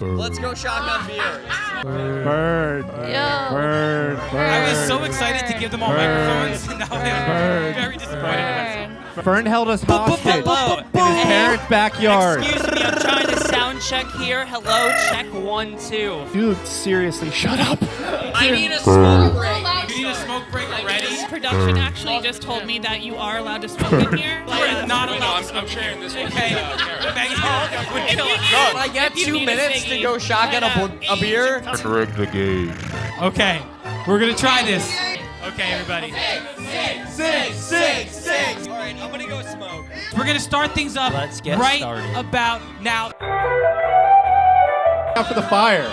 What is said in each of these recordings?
Let's go shotgun beer. Fern. Fern. I was so excited to give them all microphones, and now they're very disappointed in us. Fern held us hostage Hello. in his parents' backyard. Excuse me, I'm trying to sound check here. Hello, check 1, 2. Dude, seriously, shut up. I need a smoke break. You need a smoke break already? Production actually just told me that you are allowed to smoke in here. You are not allowed to smoke. I'm sharing this one. Okay. Would kill us. Can I get 2 minutes to go shotgun a beer? Correct the game. Okay, we're gonna try this. Okay, everybody. Six. All right, I'm gonna go smoke. We're gonna start things up Let's get right started. about now. Out for the fire.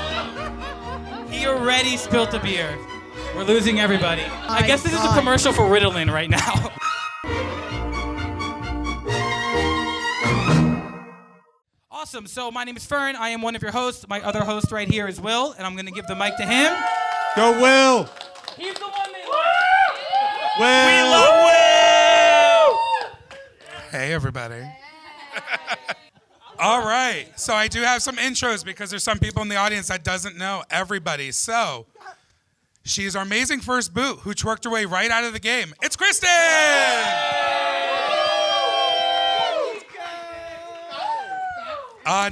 He already spilt a beer. We're losing everybody. I guess this is a commercial for Ritalin right now. Awesome. So my name is Fern. I am one of your hosts. My other host right here is Will, and I'm going to give the mic to him. Go, Will. He's the one they Will. We love Will! Hey, everybody. All right. So I do have some intros because there's some people in the audience that doesn't know everybody. So she's our amazing first boot who twerked her way right out of the game. It's Kristen!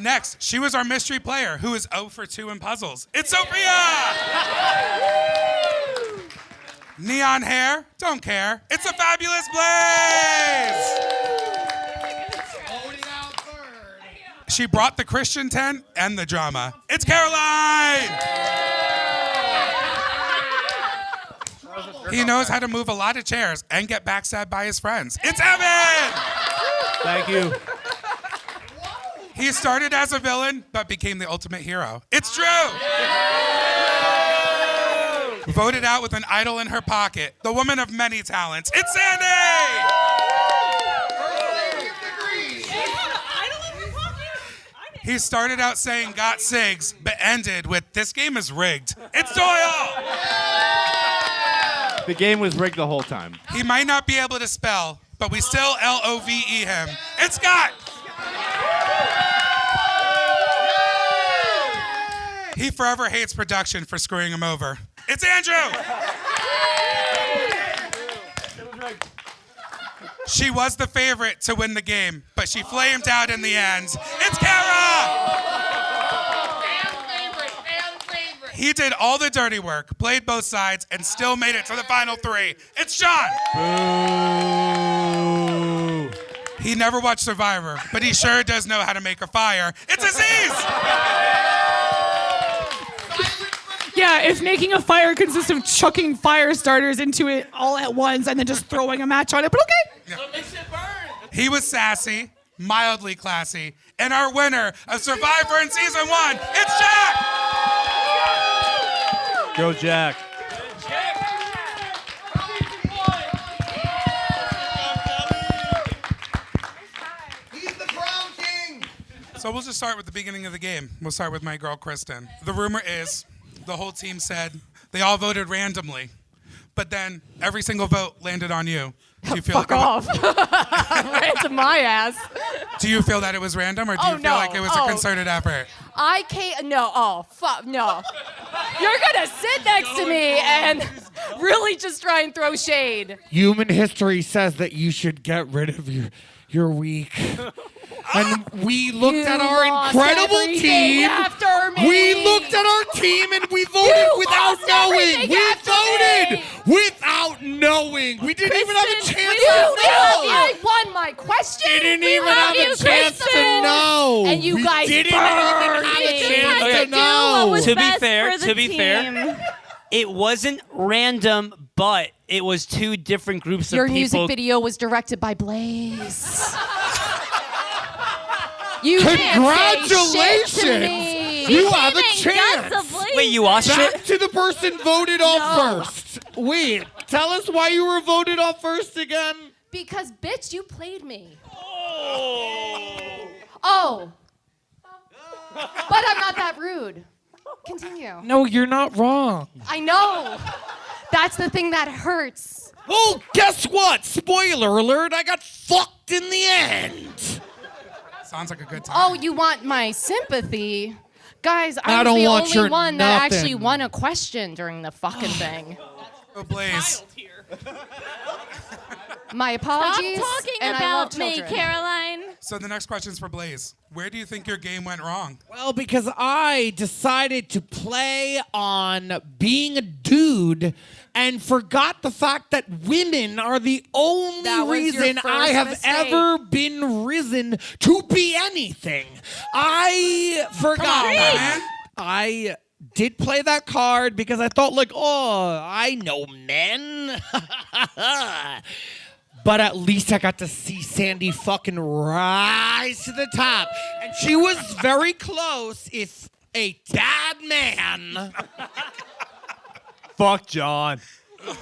Next, she was our mystery player who is 0 for 2 in puzzles. It's Sophia! Neon hair, don't care. It's a fabulous Blaze! She brought the Christian tent and the drama. It's Caroline! He knows how to move a lot of chairs and get backstabbed by his friends. It's Evan! Thank you. He started as a villain, but became the ultimate hero. It's Drew! Voted out with an idol in her pocket, the woman of many talents. It's Sandy! He started out saying got SIGs, but ended with this game is rigged. It's Doyle! The game was rigged the whole time. He might not be able to spell, but we still LOVE him. It's Scott! He forever hates production for screwing him over. It's Andrew! She was the favorite to win the game, but she flamed out in the end. It's Kara! He did all the dirty work, played both sides, and still made it to the final 3. It's Sean! Boo. He never watched Survivor, but he sure does know how to make a fire. It's Aziz! Yeah, if making a fire consists of chucking fire starters into it all at once and then just throwing a match on it, but okay. He was sassy, mildly classy, and our winner of Survivor in Season 1, it's Jack! Go, Jack. He's the crown king. So we'll just start with the beginning of the game. We'll start with my girl, Kristen. The rumor is the whole team said they all voted randomly, but then every single vote landed on you. Do you feel Fuck off. Right to my ass. Do you feel that it was random, or do you feel no. like it was a concerted effort? I can't, no, oh, fuck, no. You're gonna sit next to me and really just try and throw shade. Human history says that you should get rid of your weak. And we looked at our incredible team. After me. We looked at our team and we voted without knowing. We voted without knowing. We didn't even have a chance to know. I won my question. We didn't even have a chance to know. And you guys didn't even have a chance to know. To be fair, it wasn't random, but it was 2 different groups of Your people. music video was directed by Blaze. Congratulations! You have a chance. Wait, you watched Back it? to the person voted on first. Wait, tell us why you were voted on first again. Because, bitch, you played me. Oh. But I'm not that rude. Continue. No, you're not wrong. I know. That's the thing that hurts. Well, guess what? Spoiler alert, I got fucked in the end. Sounds like a good time. Oh, you want my sympathy? Guys, I I don't was the want only your one that nothing. actually won a question during the fucking thing. Oh, Blaze. Child here. My apologies. Stop talking and I love about me, children. Caroline. So the next question's for Blaze. Where do you think your game went wrong? Well, because I decided to play on being a dude and forgot the fact that women are the only That was your reason I first have mistake. ever been risen to be anything. I forgot that. man. I did play that card because I thought, like, oh, I know men. But at least I got to see Sandy fucking rise to the top. And she was very close, if a bad man. Fuck John. But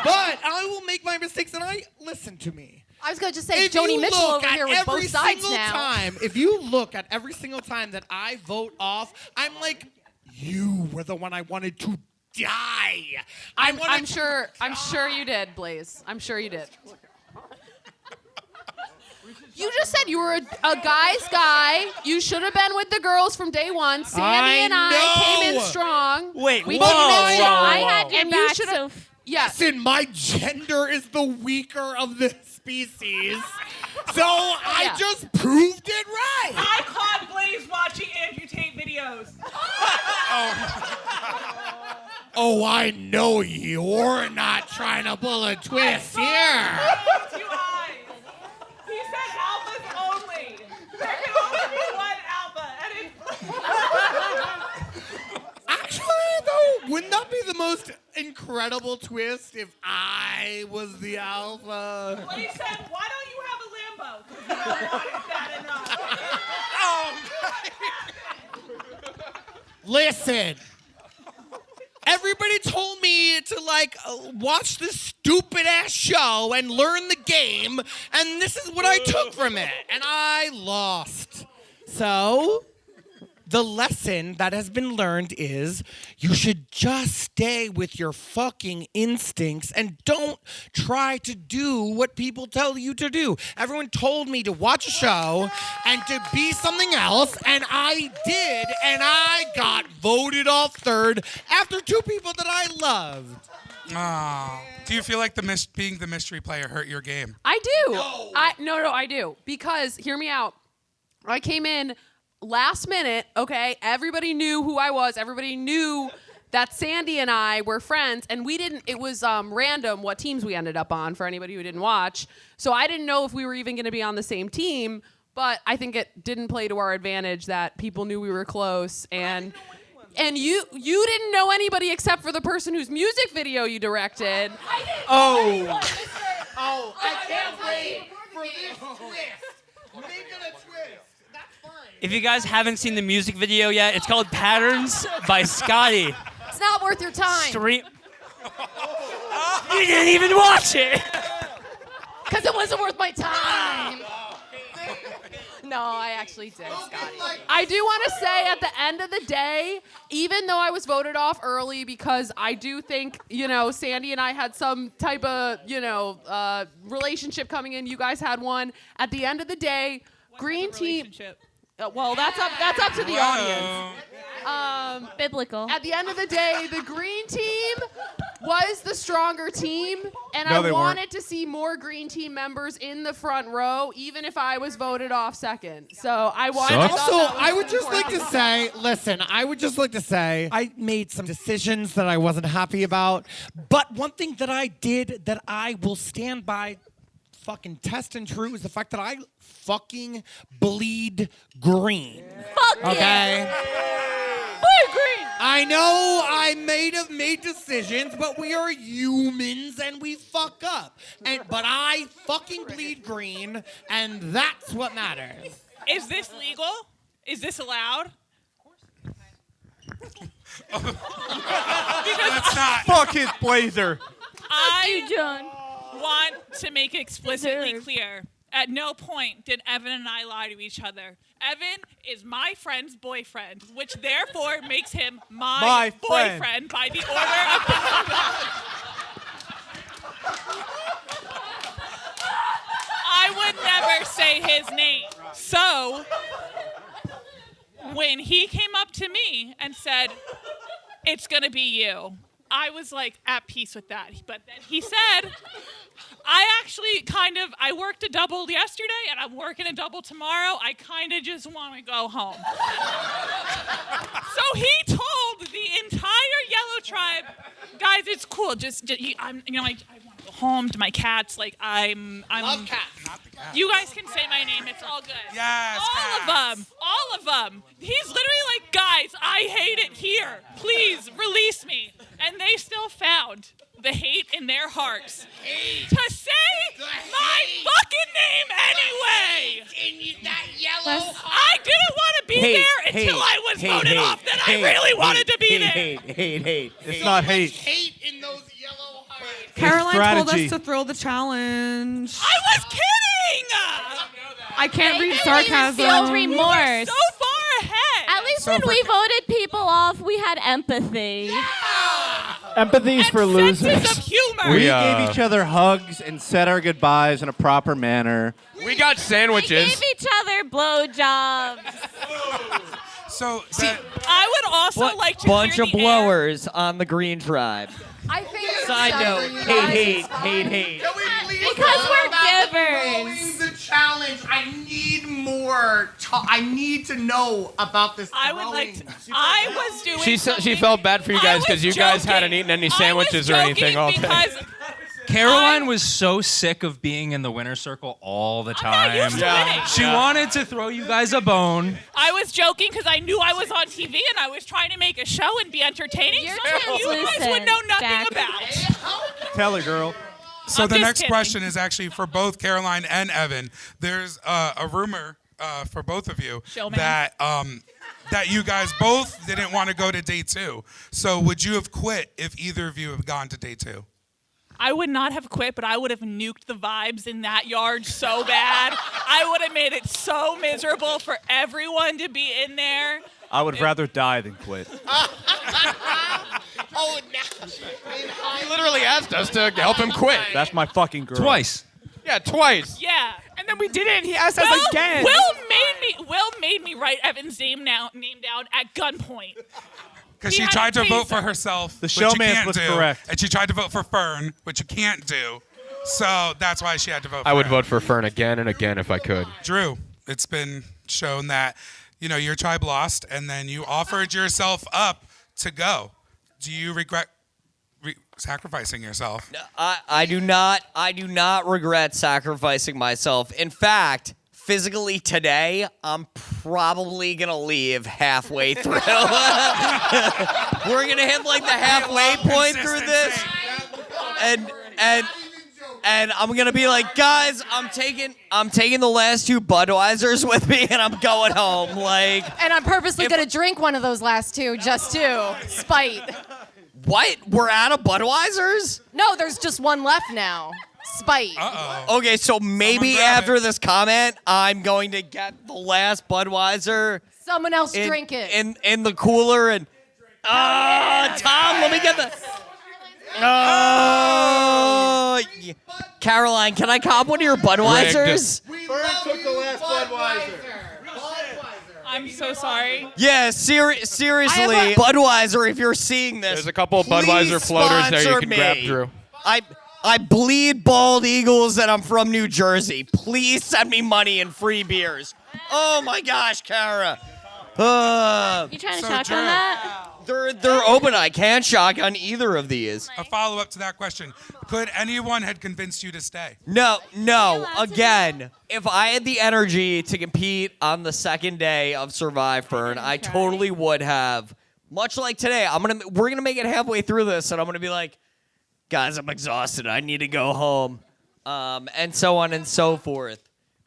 I will make my mistakes, and listen to me. I was going to just say, If Joni you Mitchell look over at here with every both sides single now. time, if you look at every single time that I vote off, I'm like, you were the one I wanted to die. I'm sure you did, Blaze. I'm sure you did. You just said you were a guy's guy. You should have been with the girls from day one. Sandy and I came in know. strong. Wait, we whoa, came in whoa, strong. I had your And you back, should so have. Yes. Listen, my gender is the weaker of the species. So I Yeah. just proved it right. I caught Blaze watching Andrew Tate videos. Oh, I know you're not trying to pull a twist here. 2 eyes. He said alphas only. There can only be one alpha, and it's Actually, though, wouldn't that be the most incredible twist if I was the alpha? Blaze said, "Why don't you have a Lambo? Because you don't want it bad enough." Listen. Everybody told me to, like, watch this stupid-ass show and learn the game, and this is what I took from it, and I lost. So, the lesson that has been learned is you should just stay with your fucking instincts and don't try to do what people tell you to do. Everyone told me to watch a show and to be something else, and I did, and I got voted off third after two people that I loved. Do you feel like being the mystery player hurt your game? I do. I do. Because, hear me out. I came in last minute, okay? Everybody knew who I was. Everybody knew that Sandy and I were friends, and it was random what teams we ended up on for anybody who didn't watch. So I didn't know if we were even going to be on the same team, but I think it didn't play to our advantage that people knew we were close. And you didn't know anybody except for the person whose music video you directed. Oh, I can't wait for this twist. Make it a twist. That's fine. If you guys haven't seen the music video yet, it's called Patterns by Scotty. It's not worth your time. Stream. You didn't even watch it. Because it wasn't worth my time. No, I actually did, Scotty. I do want to say at the end of the day, even though I was voted off early because I do think, Sandy and I had some type of, relationship coming in. You guys had one. At the end of the day, green team. Well, that's up to the audience. Biblical. At the end of the day, the green team was the stronger team, and No, I they wanted to see more green team members in the front row, even if I was voted off second. So I wanted. Also, I would just like to say, I made some decisions that I wasn't happy about. But one thing that I did that I will stand by, fucking test and true, is the fact that I fucking bleed green. Fuck Okay? yeah. Blue green. I know I may have made decisions, but we are humans and we fuck up. But I fucking bleed green, and that's what matters. Is this legal? Is this allowed? It's not. Fuck his blazer. I John. want to make it explicitly clear. At no point did Evan and I lie to each other. Evan is my friend's boyfriend, which therefore makes him my friend. boyfriend by the order of the I would never say his name. So, when he came up to me and said, "It's gonna be you," I was like at peace with that. But then he said, I worked a double yesterday and I'm working a double tomorrow. I kind of just want to go home. So he told the entire Yellow Tribe, guys, it's cool. I want to go home to my cats. Like I'm Love cats. You guys can say my name. It's all good. Yes, All of them. He's literally like, guys, I hate it here. Please release me. And they still found the hate in their hearts to say my fucking name anyway. In that yellow heart. I didn't want to be there until I was voted off. That I really wanted to be there. Hate. It's not hate. Hate in those yellow hearts. Caroline told strategy. us to throw the challenge. I was kidding. I can't read Feel sarcasm. remorse. So far ahead. At least when we voted people off, we had empathy. Empathy's for and losers. senses of humor. We gave each other hugs and said our goodbyes in a proper manner. We got We sandwiches. gave each other blowjobs. So I would also like to Bunch hear of the blowers on the Green Tribe. I think Side note, hate. Because we're givers. The challenge. I need more. I need to know about this. I would like to. I was doing. She something- felt bad for you guys I because was you guys joking. hadn't eaten any I was sandwiches or anything joking all day. because Caroline was so sick of being in the winner's circle all the time. used to winning. She wanted to throw you guys a bone. I was joking because I knew I was on TV and I was trying to make a show and be entertaining. You're Something you guys would translucent, know nothing Jack. about. Tell her, girl. So I'm the just next kidding. question is actually for both Caroline and Evan. There's a rumor for both of you Showman. that you guys both didn't want to go to day 2. So would you have quit if either of you have gone to day 2? I would not have quit, but I would have nuked the vibes in that yard so bad. I would have made it so miserable for everyone to be in there. I would rather die than quit. Oh, now. He literally asked us to help him quit. That's my fucking girl. Twice. Yeah, twice. Yeah. And then we did it, and he asked us again. Will made me write Evan's name down at gunpoint. Because He she had tried to to vote taser. for herself, The which you showman can't was do, correct. and she tried to vote for Fern, which you can't do. So that's why she had to vote. I would him. vote for Fern again and again if I could. Drew, it's been shown that your tribe lost, and then you offered yourself up to go. Do you regret sacrificing yourself? I do not regret sacrificing myself. In fact, physically today, I'm probably gonna leave halfway through. We're gonna hit like the halfway point through this, and I'm gonna be like, guys, I'm taking the last 2 Budweisers with me, and I'm going home. Like, And I'm purposely going to drink one of those last 2 just to spite. what? We're out of Budweisers? No, there's just one left now. Spite. Uh-oh. Okay, so maybe grab after it. this comment, I'm going to get the last Budweiser Someone else drink it. in the cooler and Tom, let me get the Caroline, can I cop one of your Budweisers? Fern took the last Budweiser. I'm so sorry. Yeah, seriously, Budweiser, if you're seeing this, There's a couple of please Budweiser floaters there you sponsor can me. grab, Drew. I bleed bald eagles and I'm from New Jersey. Please send me money and free beers. Oh my gosh, Kara. You trying to So, shotgun Drew, that? They're open. I can't shotgun either of these. A follow-up to that question. Could anyone had convinced you to stay? No. Again, if I had the energy to compete on the second day of SurviFern, I totally would have. Much like today, we're gonna make it halfway through this, and I'm gonna be like, guys, I'm exhausted. I need to go home, and so on and so forth.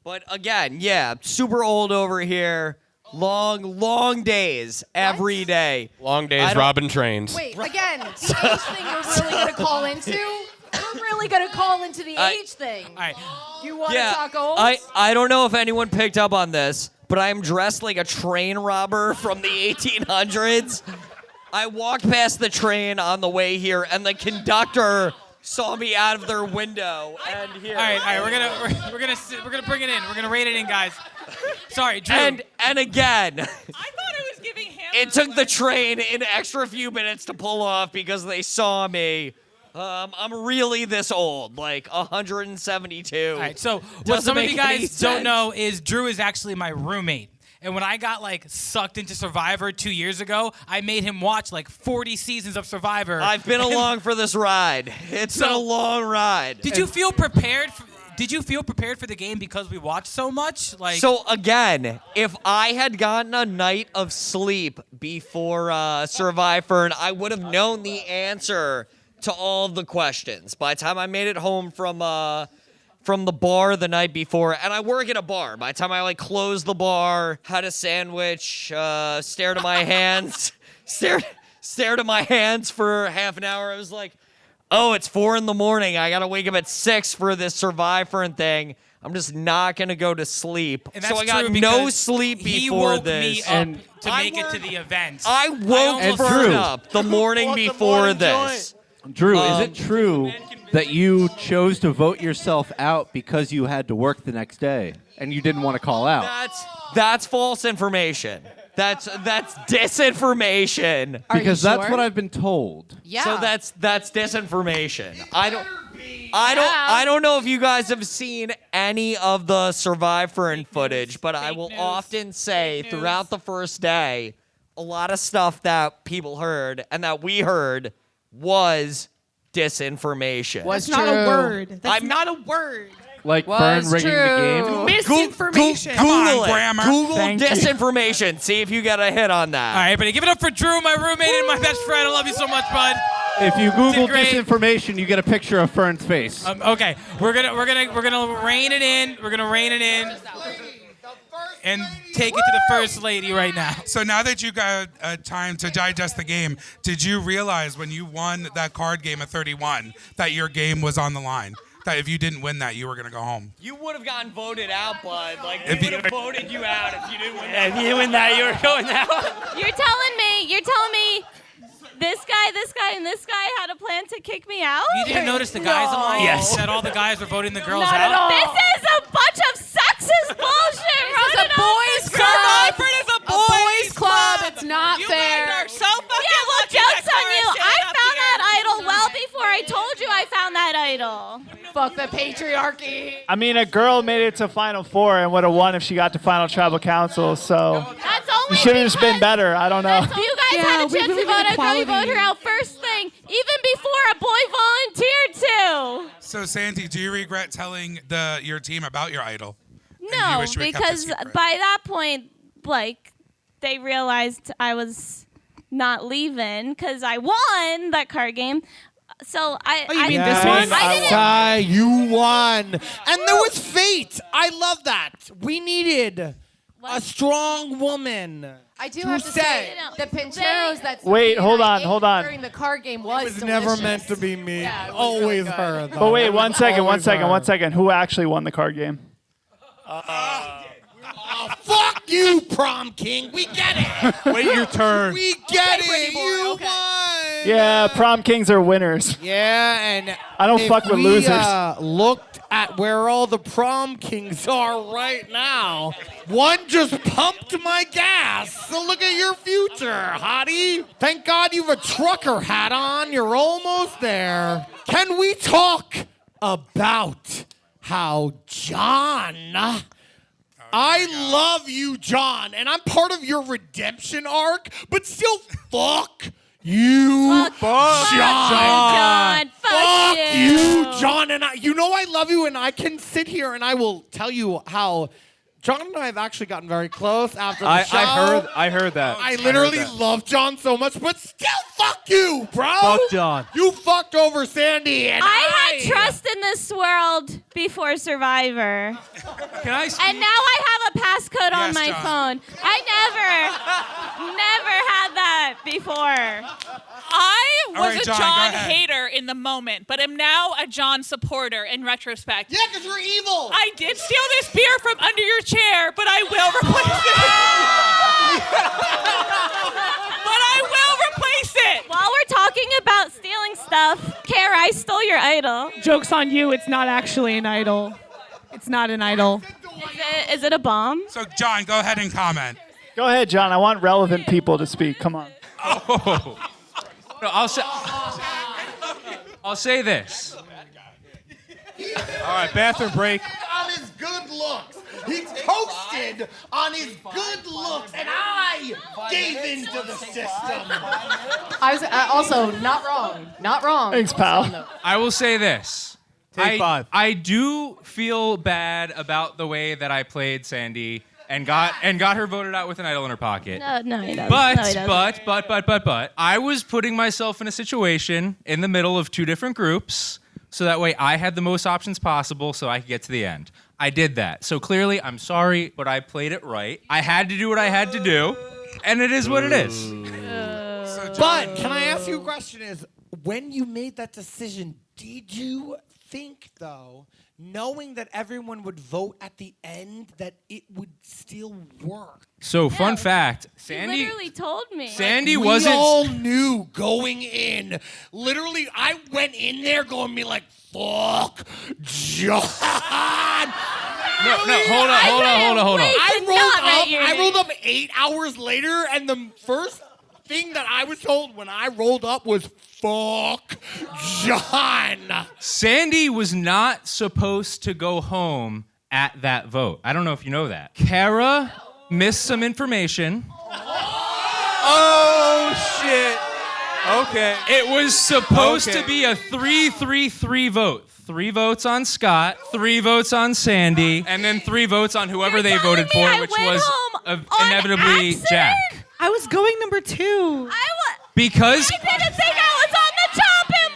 But again, yeah, super old over here. Long days every day. Long days, robbing trains. Wait, again, the age thing you're really going to call into? You're really going to call into the age thing. All right. You want to Yeah, talk old? I don't know if anyone picked up on this, but I am dressed like a train robber from the 1800s. I walked past the train on the way here, and the conductor saw me out of their window. And here. All right. We're gonna bring it in. We're gonna rate it in, guys. Sorry, Drew. And again, I thought it It took the train an extra few minutes to pull off because they saw me. I'm really this old, like 172. All right, so what Doesn't some of you make any guys don't sense. know is Drew is actually my roommate. And when I got like sucked into Survivor 2 years ago, I made him watch like 40 seasons of Survivor. I've been along for this ride. It's been a long ride. Did you feel prepared? Did you feel prepared for the game because we watched so much? Like, So again, if I had gotten a night of sleep before SurviFern, I would have known the answer to all of the questions. By the time I made it home from the bar the night before, and I work at a bar. By the time I like closed the bar, had a sandwich, stared at my hands, stared at my hands for half an hour. I was like, oh, it's 4 a.m. I gotta wake up at 6 for this SurviFern thing. I'm just not gonna go to sleep. and So that's I got true no because sleep he before woke this. me up to make it to the event. I woke almost- Fern Drew. up the morning before this. Drew, is it true that you chose to vote yourself out because you had to work the next day and you didn't want to call out? That's false information. That's disinformation. Because that's what I've been told. Yeah. So that's disinformation. I don't know if you guys have seen any of the SurviFern footage, but I will often say throughout the first day, a lot of stuff that people heard and that we heard was disinformation. That's not a word. That's not a word. Like Fern rigging the game? Misinformation. Google it. grammar. Google Thank you. disinformation. See if you get a hit on that. All right, everybody, give it up for Drew, my roommate and my best friend. I love you so much, bud. If you Google Did great. disinformation, you get a picture of Fern's face. Okay, we're gonna rein it in. We're gonna rein it in and take it to the first lady right now. So now that you got time to digest the game, did you realize when you won that card game at 31 that your game was on the line? That if you didn't win that, you were going to go home? You would have gotten voted out, bud. Like, If we you- would have voted you out if you didn't win that. If you didn't win that, you were going out. You're telling me this guy, and this guy had a plan to kick me out? You didn't notice the guys in line? Yes. That all the guys were voting the girls Not out? at all. This is a bunch of sexist bullshit. This is a boys' club. Survivor is a Boys' club. It's not You fair. guys are so fucking Yeah, well, lucky joke's that on you. Cara I stayed up found here. that idol well before I told you I found that idol. Fuck the patriarchy. I mean, a girl made it to Final Four and would have won if she got to Final Tribal Council, so That's you only should have just been better. I don't know. If you guys Yeah, had a we chance to believe vote, in I'd probably equality. vote her out first thing, even before a boy volunteered to. So, Sandy, do you regret telling your team about your idol? And you No, wish you had kept it because secret? by that point, like, they realized I was not leaving because I won that card game. So I. Oh, you mean I, this one? I didn't. Ty, you won. And there was fate. I love that. We needed a strong woman. I do To have to say. say, the pincheros that Wait, Sophie hold and I on, ate hold on. during the card game was It was never delicious. meant to be me. Yeah, it was Always really good. her. Though. But wait, It one was second. always her. Who actually won the card game? Fuck you, prom king. We get it. Wait your turn. We get Pretty it. boy, You okay. won. Yeah, prom kings are winners. Yeah, and I don't if fuck with we, losers. Looked at where all the prom kings are right now. One just pumped my gas. So look at your future, hottie. Thank God you have a trucker hat on. You're almost there. Can we talk about how John... I love you, John, and I'm part of your redemption arc, but still, fuck you, John. Fuck you, John, and I. You know I love you, and I can sit here and I will tell you how John and I have actually gotten very close after the show. I heard that. I literally love John so much, but still, fuck you, bro. Fuck John. You fucked over Sandy, and I had trust in this world before Survivor. Can I speak? And now I have a passcode on Yes, my John. phone. I never had that before. I All was right, a John, go John ahead. hater in the moment, but am now a John supporter in retrospect. yeah, because you're evil. I did steal this beer from under your chair, but I will replace it. But I will replace it. While we're talking about stealing stuff, Kara, I stole your idol. Joke's on you. It's not actually an idol. It's not an idol. Is it a bomb? So, John, go ahead and comment. Go ahead, John. I want relevant people to speak. Come on. Oh. No, I'll say this. All right, bathroom break. On his good looks. He toasted on his good looks, and I gave in to the system. I was also not wrong. Not wrong. Thanks, pal. I will say this. Take 5. I do feel bad about the way that I played Sandy and got her voted out with an idol in her pocket. No, he doesn't. But, No, he doesn't. but, I was putting myself in a situation in the middle of 2 different groups, so that way I had the most options possible so I could get to the end. I did that. So clearly, I'm sorry, but I played it right. I had to do what I had to do, and it is what it is. But can I ask you a question? Is when you made that decision, did you think, though, knowing that everyone would vote at the end, that it would still work? So, fun fact, Sandy... He literally told me. Sandy we wasn't... We all knew going in. Literally, I went in there going me like, fuck, John. No, hold on. I rolled up 8 hours later, and the first thing that I was told when I rolled up was, fuck, John. Sandy was not supposed to go home at that vote. I don't know if you know that. Kara missed some information. Oh, shit. Okay. It was supposed to be a 3-3-3 vote. 3 votes on Scott, 3 votes on Sandy, and then 3 votes on whoever they voted for, which was inevitably Jack. I was going number 2. Because I didn't think I was on the chopping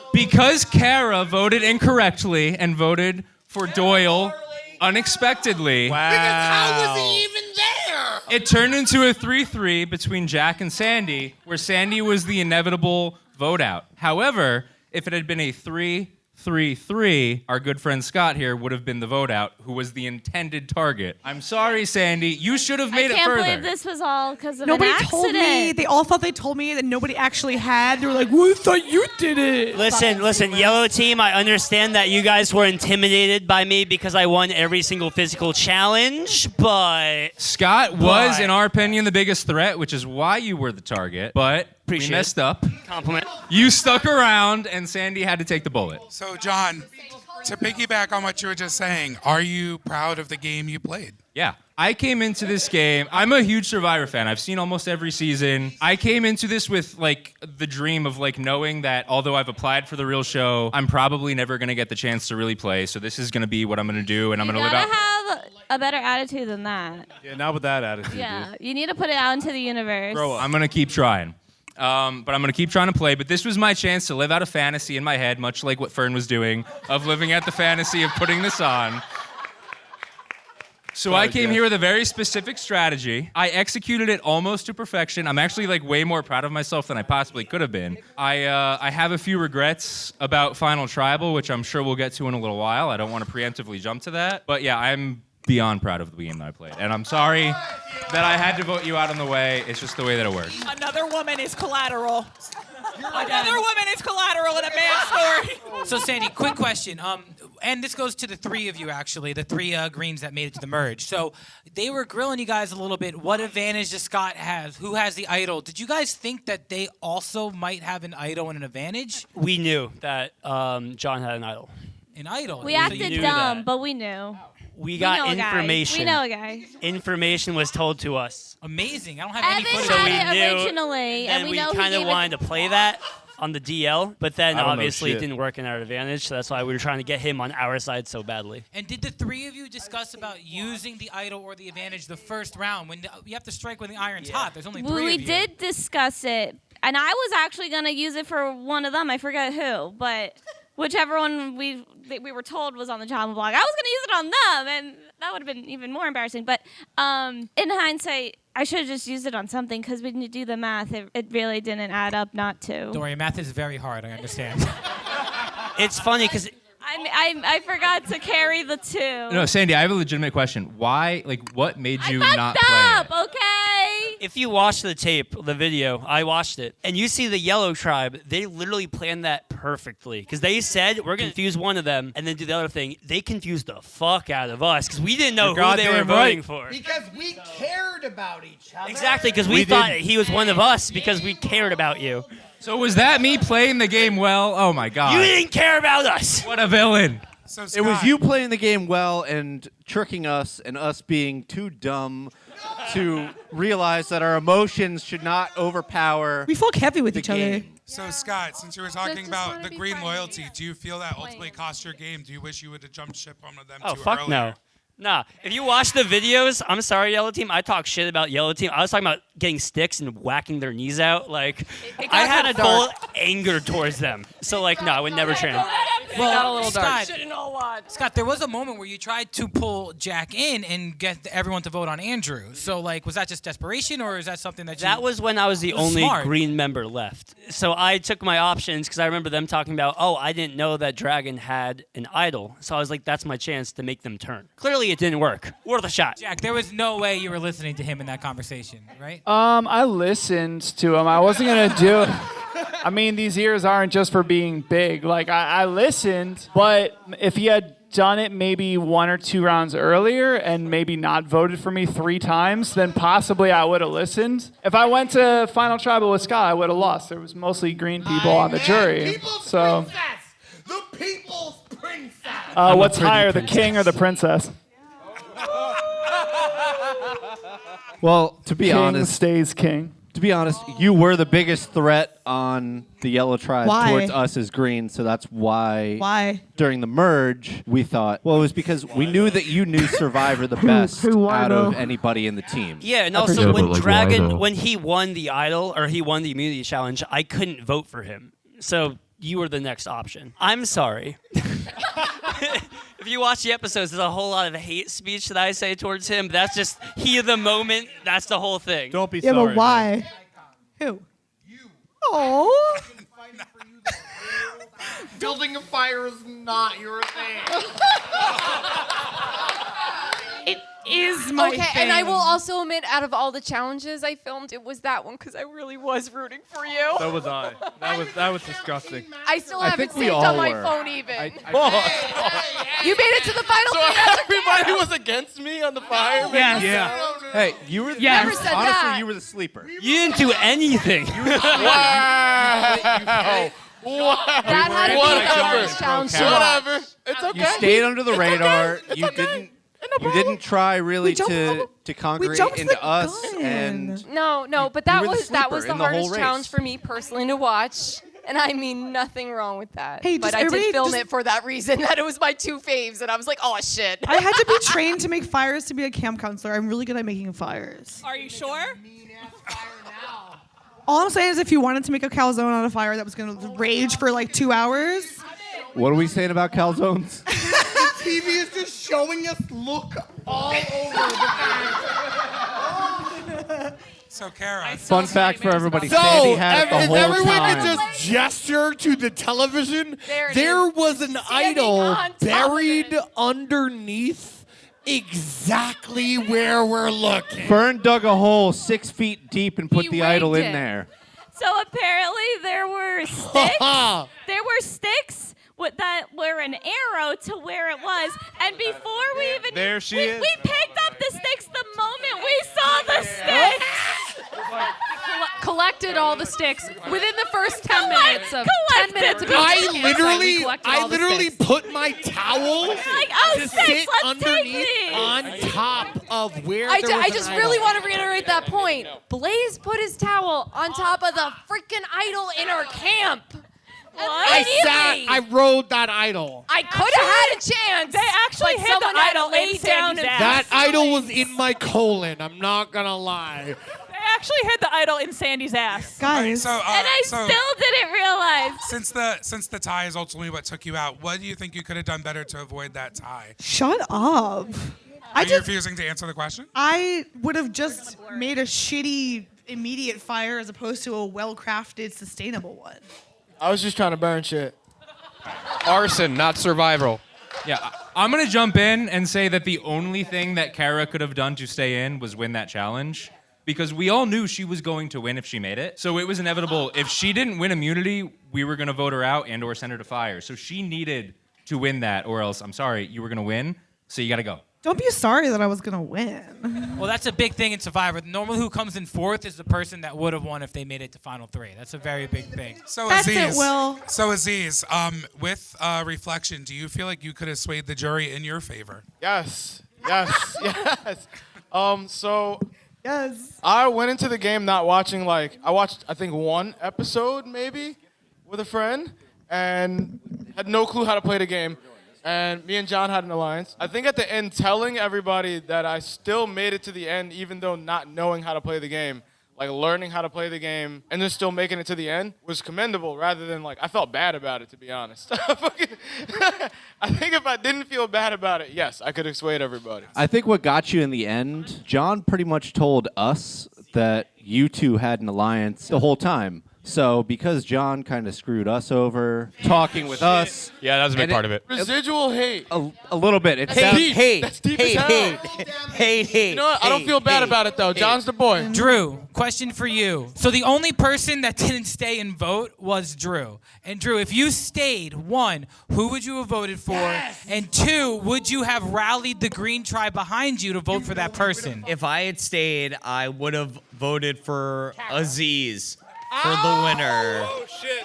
block. Because Kara voted incorrectly and voted for Doyle unexpectedly. Wow. Because how was he even there? It turned into a 3-3 between Jack and Sandy, where Sandy was the inevitable vote out. However, if it had been a 3-3-3, our good friend Scott here would have been the vote out, who was the intended target. I'm sorry, Sandy. You should have made it further. I can't believe this was all because of Nobody an accident. told me. They all thought they told me that nobody actually had. They were like, "We thought you did it." Listen, yellow team, I understand that you guys were intimidated by me because I won every single physical challenge, but... Scott was, in our opinion, the biggest threat, which is why you were the target, but we messed up. Compliment. You stuck around, and Sandy had to take the bullet. So, John, to piggyback on what you were just saying, are you proud of the game you played? Yeah. I came into this game, I'm a huge Survivor fan. I've seen almost every season. I came into this with, like, the dream of, like, knowing that although I've applied for the real show, I'm probably never going to get the chance to really play. So this is going to be what I'm going to do, and I'm going to live out. You gotta have a better attitude than that. Yeah, not with that attitude. Yeah, Dude. you need to put it out into the universe. Grow up. I'm going to keep trying. But I'm going to keep trying to play. But this was my chance to live out a fantasy in my head, much like what Fern was doing, of living out the fantasy of putting this on. So I came here with a very specific strategy. I executed it almost to perfection. I'm actually like way more proud of myself than I possibly could have been. I have a few regrets about Final Tribal, which I'm sure we'll get to in a little while. I don't want to preemptively jump to that. But yeah, I'm beyond proud of the game that I played. And I'm sorry that I had to vote you out on the way. It's just the way that it works. Another woman is collateral. Another woman is collateral in a man's story. So, Sandy, quick question. And this goes to the 3 of you, actually, the 3 greens that made it to the merge. So they were grilling you guys a little bit. What advantage does Scott have? Who has the idol? Did you guys think that they also might have an idol and an advantage? We knew that John had an idol. An idol? We acted dumb, but we knew. We got information. We know a guy. Information was told to us. Amazing. I don't have any Evan footage. had it originally, and we know he kind of gave it- wanted to play that on the DL, but then I don't know obviously it shit. didn't work in our advantage, so that's why we were trying to get him on our side so badly. And did the 3 of you discuss about using the idol or the advantage the first round? When you have to strike when the iron's hot. There's only 3 of you. We did discuss it, and I was actually going to use it for one of them. I forget who, but whichever one we were told was on the chopping block, I was going to use it on them, and that would have been even more embarrassing. But in hindsight, I should have just used it on something, because when you do the math, it really didn't add up not to. Don't worry, math is very hard. I understand. It's funny because I forgot to carry the 2. No, Sandy, I have a legitimate question. Why, like, what made you I not fucked play up, it? okay? If you watch the tape, the video, I watched it, and you see the yellow tribe, they literally planned that perfectly. Because they said, we're going to confuse one of them and then do the other thing. They confused the fuck out of us because we didn't know who they were voting for. Because we cared about each other. Exactly, because we thought he was one of us because we cared about you. So was that me playing the game well? Oh my God. You didn't care about us. What a villain. So It was you playing the game well and tricking us and us being too dumb to realize that our emotions should not overpower. We fuck heavy with the each other. game. So Scott, since you were talking about the green loyalty, do you feel that ultimately cost your game? Do you wish you would have jumped ship on them Oh, too fuck earlier? no. Nah, if you watch the videos, I'm sorry, Yellow Team. I talk shit about Yellow Team. I was talking about getting sticks and whacking their knees out. Like, I had a full anger towards them. So, like, no, I would never train them. got a little dark. Scott, there was a moment where you tried to pull Jack in and get everyone to vote on Andrew. So, like, was that just desperation, or is that something that you... That was when I was the only smart. green member left. So I took my options because I remember them talking about, oh, I didn't know that Dragon had an idol. So I was like, that's my chance to make them turn. Clearly it didn't work. Worth a shot. Jack, there was no way you were listening to him in that conversation, right? I listened to him. I wasn't gonna do it. I mean, these ears aren't just for being big. Like, I listened, but if he had done it maybe 1 or 2 rounds earlier and maybe not voted for me 3 times, then possibly I would have listened. If I went to Final Tribal with Scott, I would have lost. There was mostly green people on the jury. So, The people's princess. what's higher, the king or the princess? Well, to be King honest, stays king. To be honest, you were the biggest threat on the yellow tribe Why? towards us as green, so that's why. Why? During the merge, we thought, well, it was because we knew that you knew Survivor the best out of anybody in the team. Yeah, and also when Dragon, when he won the idol or he won the immunity challenge, I couldn't vote for him. So you were the next option. I'm sorry. If you watch the episodes, there's a whole lot of hate speech that I say towards him. That's just heat of the moment. That's the whole thing. Don't be Yeah, but why? Who? You. Oh. Building a fire is not your thing. It is my okay, thing. and I will also admit, out of all the challenges I filmed, it was that one because I really was rooting for you. So was I. That was disgusting. I still I haven't think we saved all on my were. phone even. You made it to the final. So everybody was against me on the fire? Yes. Yeah. Hey, you were. Yes. Never said honestly, that. you were the sleeper. You didn't do anything. Wow. That had to be the Whatever. hardest challenge to watch. Whatever. It's okay. You stayed under the radar. okay. It's You okay. didn't try really We jumped to congregate jumped into the us, gun. and No, but you that were the was the sleeper in the whole hardest race. challenge for me personally to watch. And I mean nothing wrong with that. Hey, but just I did everybody film just- it for that reason, that it was my 2 faves, and I was like, oh shit. I had to be trained to make fires to be a camp counselor. I'm really good at making fires. Are you sure? All I'm saying is if you wanted to make a calzone on a fire that was going to rage for like 2 hours. what are we saying about calzones? TV is just showing us look all over the time. So Kara, Fun fact for everybody: So, Sandy had it the if whole everyone time. could just gesture to the television, There it there is. was an Standing idol on top of buried it. underneath exactly where we're looking. Fern dug a hole 6 feet deep and put He the idol rigged in it. there. So apparently there were sticks. There were sticks that were an arrow to where it was, and before we even There she we, is. we picked up the sticks the moment we saw the sticks. collected all the sticks within the first 10 minutes of 10 minutes of being I on the campsite, we collected all the literally sticks. put my towel Like, oh, to sticks, sit let's underneath take these. on top of where I, there ju- was I an just idol. really want to reiterate that point. Blaze put his towel on top of the freaking idol in our camp. I rode that idol. I could have had a chance. They actually but hid the someone had to idol lay in down Sandy's and ass. That idol was in my colon. I'm not gonna lie. They actually hid the idol in Sandy's ass. Guys. so And I so still didn't realize. since the tie is ultimately what took you out, what do you think you could have done better to avoid that tie? Shut up. Are you refusing to answer the question? I would have just made a shitty immediate fire as opposed to a well-crafted, sustainable one. I was just trying to burn shit. Arson, not survival. Yeah, I'm going to jump in and say that the only thing that Kara could have done to stay in was win that challenge. because we all knew she was going to win if she made it. So it was inevitable. If she didn't win immunity, we were going to vote her out and or send her to fire. So she needed to win that, or else, I'm sorry, you were going to win, so you got to go. Don't be sorry that I was gonna win. Well, that's a big thing in Survivor. Normally, who comes in fourth is the person that would have won if they made it to final three. That's a very big thing. So That's Aziz, it, Will. So Aziz, with reflection, do you feel like you could have swayed the jury in your favor? Yes. So Yes. I went into the game not watching, I watched, I think, one episode maybe with a friend and had no clue how to play the game. And me and John had an alliance. I think at the end, telling everybody that I still made it to the end, even though not knowing how to play the game, like learning how to play the game and then still making it to the end was commendable rather than I felt bad about it, to be honest. I think if I didn't feel bad about it, yes, I could have swayed everybody. I think what got you in the end, John pretty much told us that you two had an alliance the whole time. So because John kind of screwed us over, talking with us. Yeah, that was a big part of it. Residual hate. A little bit. It's That's deep as hell. Hate. You know what? I don't feel bad about it, though. John's the boy. Drew, question for you. So the only person that didn't stay and vote was Drew. And Drew, if you stayed, one, who would you have voted for? Yes! And two, would you have rallied the green tribe behind you to vote for that person? If I had stayed, I would have voted for Aziz for the winner. Oh, shit,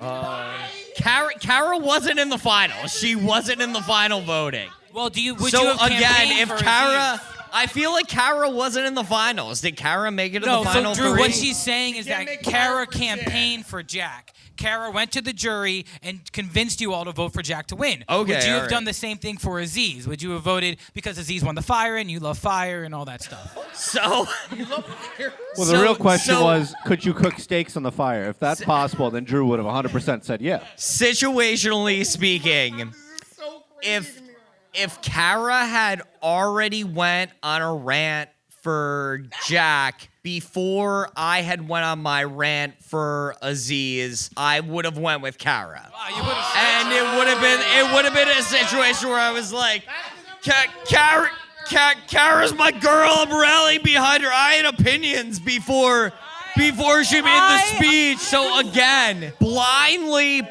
okay. Kara wasn't in the final. She wasn't in the final voting. Well, would you have again, campaigned if for Kara, Aziz? I feel like Kara wasn't in the finals. Did Kara make it to No, the final so Drew, three? what she's saying is that Kara campaigned for Jack. Kara went to the jury and convinced you all to vote for Jack to win. Okay, Would you have all done right. the same thing for Aziz? Would you have voted because Aziz won the fire and you love fire and all that stuff? So, Well, the real question was, could you cook steaks on the fire? If that's possible, then Drew would have 100% said yeah. situationally speaking, if Kara had already went on a rant for Jack before I had went on my rant for Aziz, I would have went with Kara. And it would have been a situation where I was like, Kara's my girl. I'm rallying behind her. I had opinions before she made the speech. So again, blindly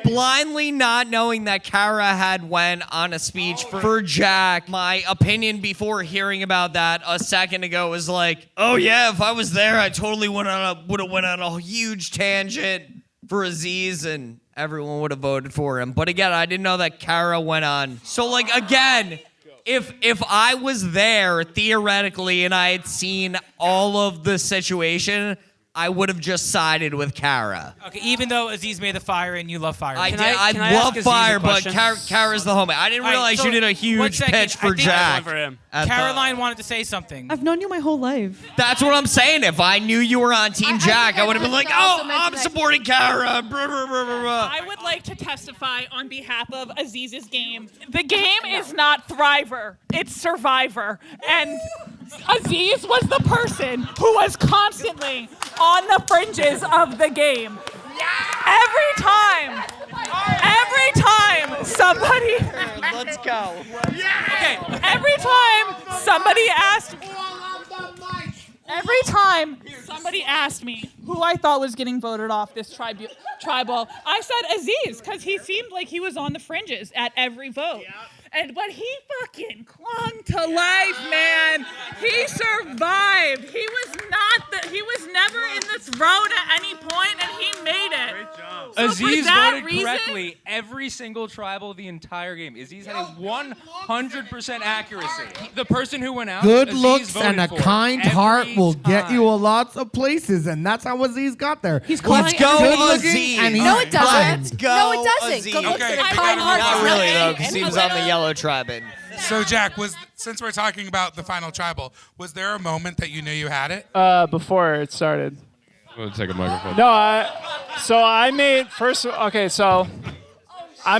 not knowing that Kara had went on a speech for Jack, my opinion before hearing about that a second ago was like, oh yeah, if I was there, I totally would have went on a huge tangent for Aziz and everyone would have voted for him. But again, I didn't know that Kara went on. So again, if I was there theoretically and I had seen all of the situation, I would have just sided with Kara. Okay, even though Aziz made the fire and you love fire. I love fire, but Kara's the homie. I didn't realize you did a huge pitch for Jack. Caroline wanted to say something. I've known you my whole life. That's what I'm saying. If I knew you were on Team Jack, I would have been like, oh, I'm supporting Kara. I would like to testify on behalf of Aziz's game. The game is not Thriver, it's Survivor. And Aziz was the person who was constantly on the fringes of the game. Every time somebody... Let's go. Okay, every time somebody asked me who I thought was getting voted off this tribal, I said Aziz, because he seemed like he was on the fringes at every vote. But he fucking clung to life, man. He survived. He was never in the throne at any point, and he made it. Great job. So Aziz voted correctly every single tribal the entire game. Aziz had a 100% accuracy. The person who went out, Good Aziz looks voted and a for kind every heart will get time. you a lots of places, and that's how Aziz got there. Let's go, good looking, Aziz. and he's No, it doesn't. Let's go, No, it doesn't. Aziz. Good looks and a Okay. kind heart Not is really, nothing. though, because he was on the yellow tribe. So Jack, since we're talking about the final tribal, was there a moment that you knew you had it? Before it started. I'm gonna take a microphone. No, I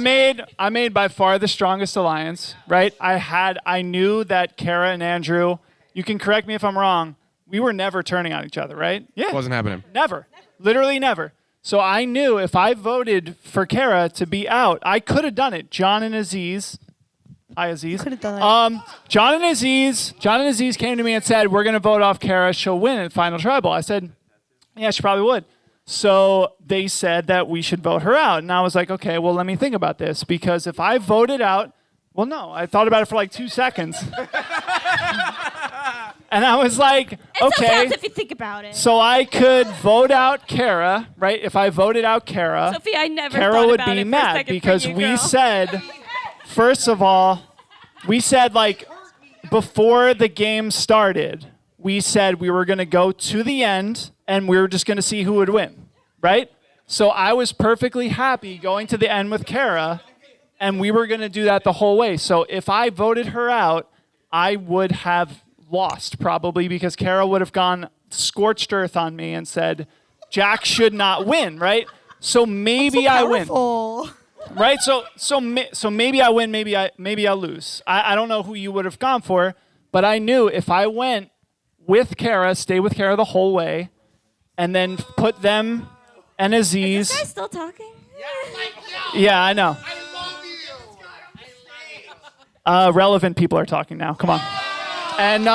made by far the strongest alliance, right? I knew that Kara and Andrew, you can correct me if I'm wrong, we were never turning on each other, right? Yeah. Wasn't happening. Never. Literally never. So I knew if I voted for Kara to be out, I could have done it. John and Aziz, Hi, Aziz. John and Aziz came to me and said, we're going to vote off Kara. She'll win in Final Tribal. I said, yeah, she probably would. So they said that we should vote her out. And I was like, okay, well, let me think about this. Because if I voted out, well, no, I thought about it for like 2 seconds. And I was like, okay. If you think about it. So I could vote out Kara, right? If I voted out Kara, Sophie, I never Kara thought would about be it for a mad second because for you, we girl. said, first of all, we said like before the game started, we said we were going to go to the end and we were just going to see who would win, right? So I was perfectly happy going to the end with Kara, and we were going to do that the whole way. So if I voted her out, I would have lost probably because Kara would have gone scorched earth on me and said, Jack should not win, right? So maybe I win. Right? So maybe I win, maybe I lose. I don't know who you would have gone for, but I knew if I went with Kara, stay with Kara the whole way, and then put them and Aziz. Is this guy still talking? Yeah, I know. Relevant people are talking now. Come on. And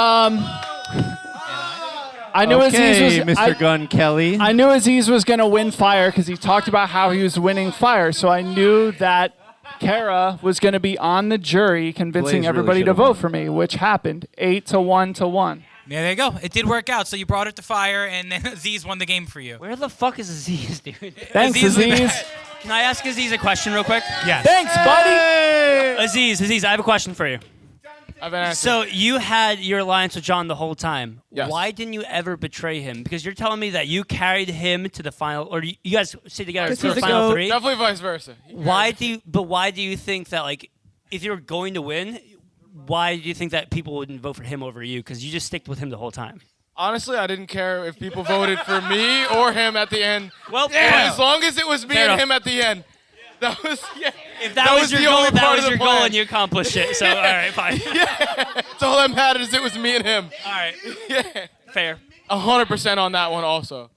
I knew Aziz was Mr. Gunn Kelly. I knew Aziz was going to win fire because he talked about how he was winning fire. So I knew that Kara was going to be on the jury convincing Blaze everybody really to should've vote won. for me, which happened 8-1 to 1. Yeah, there you go. It did work out. So you brought it to fire, and then Aziz won the game for you. Where the fuck is Aziz, dude? Thanks, Aziz. Can I ask Aziz a question real quick? Yes. Thanks, buddy. Aziz, I have a question for you. I've been asking. So you had your alliance with John the whole time. Yes. Why didn't you ever betray him? Because you're telling me that you carried him to the final, or you guys stayed together to the final three. Definitely vice versa. Why do you think that, like, if you're going to win, why do you think that people wouldn't vote for him over you? Because you just sticked with him the whole time. Honestly, I didn't care if people voted for me or him at the end. Well, as long as it was me Fair and enough. him at the end. That was If that was your the goal, only that part was of your the goal, plan. and you accomplished it. So, all right, fine. That's all that mattered is it was me and him. All right. Yeah. Fair. 100% on that one also.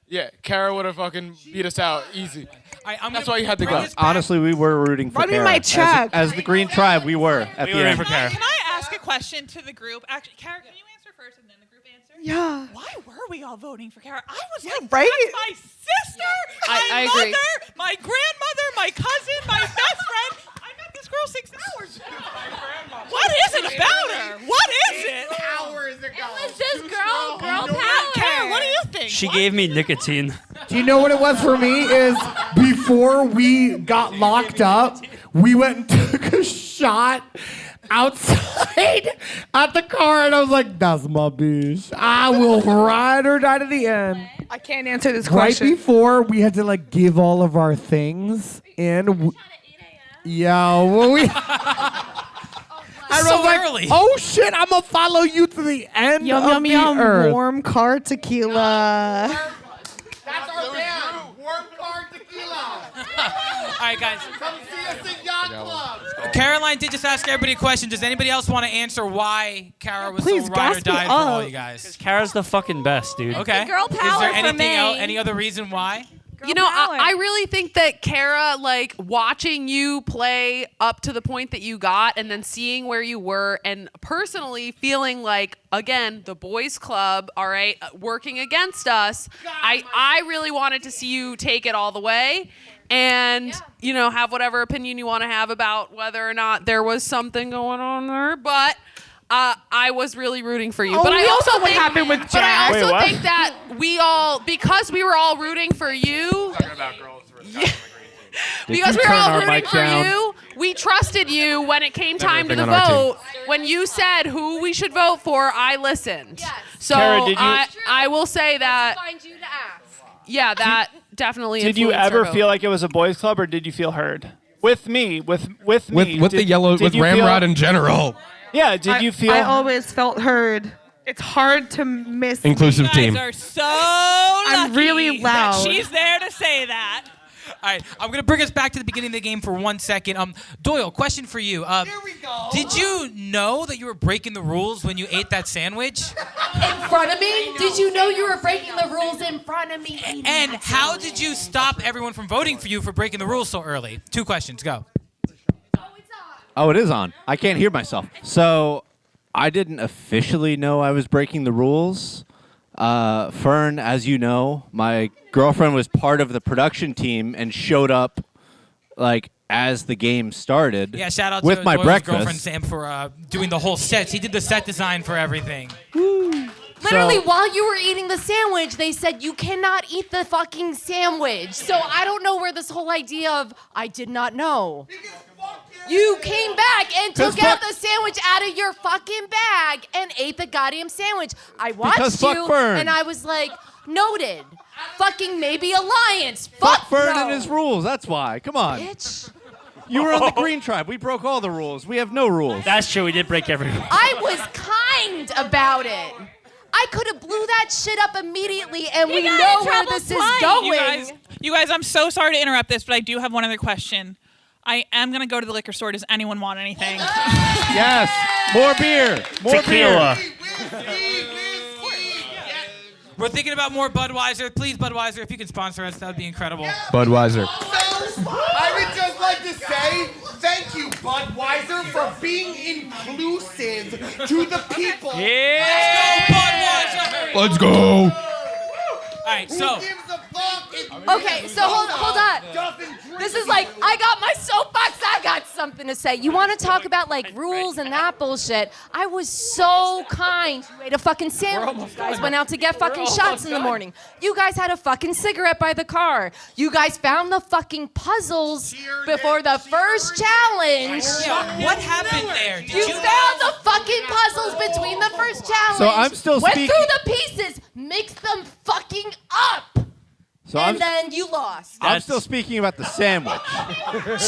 Yeah, Kara would have fucking beat us out easy. That's why you had to go. Honestly, we were rooting for Run me Kara. my check. As the Green Tribe, we were at We the were end. in for Kara. Can I ask a question to the group? Actually, Kara, can you answer first and then the group answer? Yeah. Why were we all voting for Kara? I was like, right? that's my sister, I my agree. mother, my grandmother, my cousin, my best friend. I met this girl 6 hours ago. What is it about her? What is it? It's just girl power. Kara, what do you think? She gave me nicotine. Do you know what it was for me? Is before we got locked up, we went and took a shot outside at the car, and I was like, "That's my bitch. I will ride or die to the end." I can't answer this Right question. before we had to like give all of our things in. Yeah, well, we. I So was like, early. oh shit! I'm gonna follow you to the end Yum of yum the yum. earth. Warm car tequila. That's our band. Warm car tequila. All right, guys. Come see us in Yacht Club. Caroline did just ask everybody a question. Does anybody else want to answer why Kara was Please, so ride or gas me die for all up. you guys? Kara's the fucking best, dude. Okay. girl Is power there for anything me. else? Any other reason why? You know, power. I really think that Kara, like, watching you play up to the point that you got and then seeing where you were and personally feeling like, again, the boys club, all right, working against us, I really wanted to see you take it all the way and, you know, have whatever opinion you want to have about whether or not there was something going on there. But I was really rooting for you. Oh, but I we also know what think, happened with But I Jack. also Wait, what? think that we all, because we were all rooting for you, because we were turn all our rooting mic for down? you, we trusted you when it came time to the Everything on our vote. When you said who we should vote for, I listened. Yes. So Kara, did you- I will say that, Find you to ask. yeah, that definitely Did you influenced our ever vote. feel like it was a boys' club, or did you feel heard? With me, with me. With the Did- yellow, did with you feel- Ramrod in general. Yeah, did you feel? I always felt heard. It's hard to miss. Inclusive You team. guys are so lucky I'm really that loud. she's there to say that. All right, I'm going to bring us back to the beginning of the game for 1 second. Doyle, question for you. Here we go. Did you know that you were breaking the rules when you ate that sandwich? In front of me? Did you know you were breaking the rules in front of me? And how did you stop everyone from voting for you for breaking the rules so early? 2 questions, go. Oh, it is on. I can't hear myself. So I didn't officially know I was breaking the rules. Fern, as you know, my girlfriend was part of the production team and showed up like as the game started. Yeah, shout out with to my Boyle's breakfast. girlfriend Sam for doing the whole set. He did the set design for everything. Literally, while you were eating the sandwich, they said you cannot eat the fucking sandwich. So I don't know where this whole idea of I did not know. You came back and took out the sandwich out of your fucking bag and ate the goddamn sandwich. I watched you Fern. and I was like, noted. Fucking maybe alliance. Fuck Fern no. and his rules. That's why. Come on. Bitch. You were on the green tribe. We broke all the rules. We have no rules. That's true. We did break every rule. I was kind about it. I could have blew that shit up immediately, and we know where this is going. You guys, I'm so sorry to interrupt this, but I do have one other question. I am going to go to the liquor store. Does anyone want anything? Yes. More beer. More Tequila. beer. We're thinking about more Budweiser. Please, Budweiser, if you could sponsor us, that would be incredible. Budweiser. I would just like to say thank you, Budweiser, for being inclusive to the people. Yeah. Let's go. All right, so. Okay, so hold on. This is like, I got my soapbox, I got something to say. You want to talk about like rules and that bullshit? I was so kind. You ate a fucking sandwich. You guys went out to get fucking shots in the morning. You guys had a fucking cigarette by the car. You guys found the fucking puzzles before the first challenge. Yeah, what happened there? Did You found the fucking puzzles between the first challenge. So I'm still went speaking- through the pieces, mixed them fucking up. So And then you lost. I'm still speaking about the sandwich.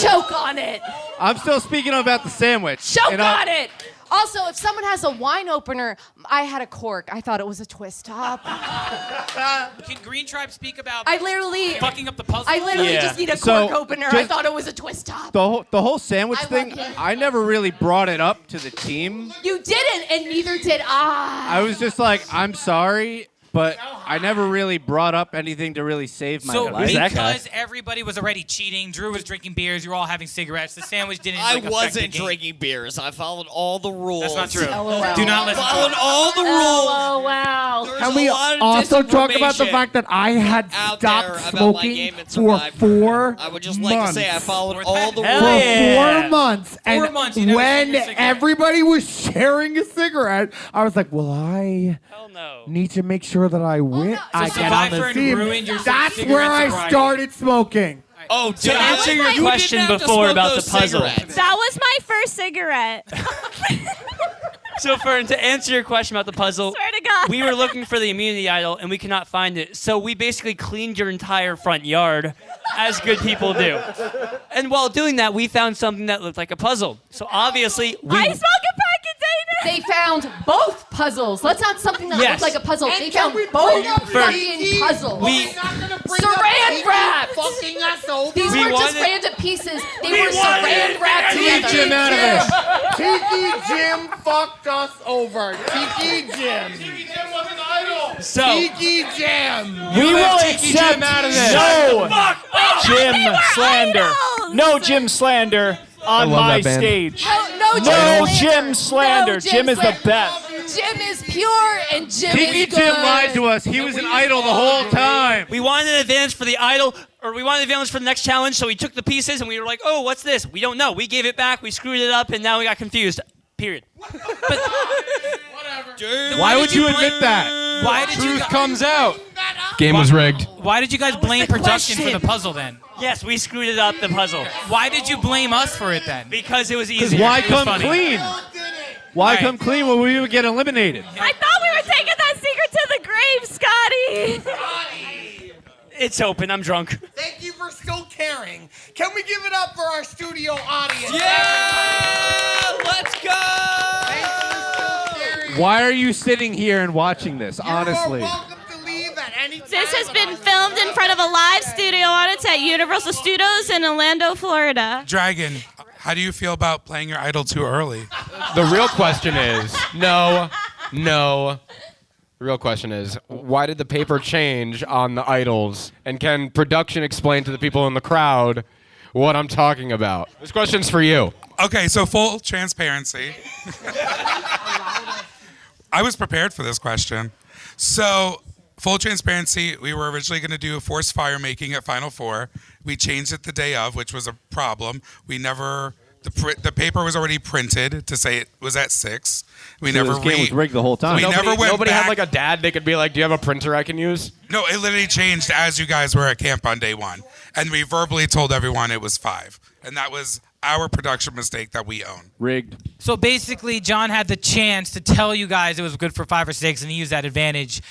Choke on it. I'm still speaking about the sandwich. Choke And on it. Also, if someone has a wine opener, I had a cork. I thought it was a twist top. Can Green Tribe speak about I literally fucking up the puzzle? I literally just need a So, cork opener. I just- thought it was a twist top. The whole sandwich I thing, love it. I never really brought it up to the team. You didn't, and neither did I. I was just like, I'm sorry, but I never really brought up anything to really save my So life. because everybody was already cheating, Drew was drinking beers, you were all having cigarettes, the sandwich didn't I affect the wasn't game. drinking beers. I followed all the rules. That's not true. LOL. Do not listen to Followed him. all the rules. Oh, wow. There's Can a we lot of also talk about the disinformation fact that I had out there stopped about my smoking game and for Survivor. 4 I would just like to say I followed all the Hell rules. yeah. 4 months. And 4 months, you never when seen your cigarette. everybody was sharing a cigarette, I was like, well, I Hell no. need to make sure that I win. I So get on the SurviFern team. ruined your That's cigarette where I sobriety. started smoking. Oh, To answer your question before about the puzzle. That was my first cigarette. So, Fern, to answer your question about the puzzle, Swear to God. we were looking for the immunity idol and we could not find it. So we basically cleaned your entire front yard, as good people do. And while doing that, we found something that looked like a puzzle. So obviously, we. I smoke a pack a day now. They found both puzzles. Let's not something that Yes. looked like a puzzle. And They can found we both bring up fucking Tiki? puzzles. We- Saran wrapped. Fucking us over. These We were just wanted- random pieces. They were saran wrapped together. Jim out of this. Tiki Jim fucked us over. Tiki Jim. So Tiki Jim. We will Tiki accept Jim out of this. no Jim they were slander. idols. No Jim slander on love my that band. stage. No No Jim Jim slander. No Jim is the slander. best. Jim is pure and Jim Tiki is good. Jim lied to us. He was an idol the whole time. we wanted an advantage for the idol, or we wanted an advantage for the next challenge, so we took the pieces and we were like, oh, what's this? We don't know. We gave it back, we screwed it up, and now we got confused. Period. Why would you admit that? Why did you Truth comes out. Game was rigged. Why did you guys blame production for the puzzle then? Yes, we screwed it up, the puzzle. Why did you blame us for it then? Because it was Because easier. why It was come funny. clean? Why Alright. come clean when we would get eliminated? I thought we were taking that secret to the grave, Scotty. It's open, I'm drunk. Thank you for still caring. Can we give it up for our studio audience? Let's go! Why are you sitting here and watching this, honestly? You are welcome to leave at any time. This has been filmed in front of a live studio audience at Universal Studios in Orlando, Florida. Dragon, how do you feel about playing your idol too early? The real question is, no. The real question is, why did the paper change on the idols? And can production explain to the people in the crowd what I'm talking about. This question's for you. Okay, so full transparency. I was prepared for this question. So, full transparency, we were originally going to do a forced fire making at Final Four. We changed it the day of, which was a problem. We never, the paper was already printed to say it was at 6. We So never this game was rigged the whole time. Nobody had like a dad they could be like, do you have a printer I can use? No, it literally changed as you guys were at camp on day 1. And we verbally told everyone it was 5. And that was our production mistake that we own. Rigged. So basically, John had the chance to tell you guys it was good for 5 or 6, and he used that advantage.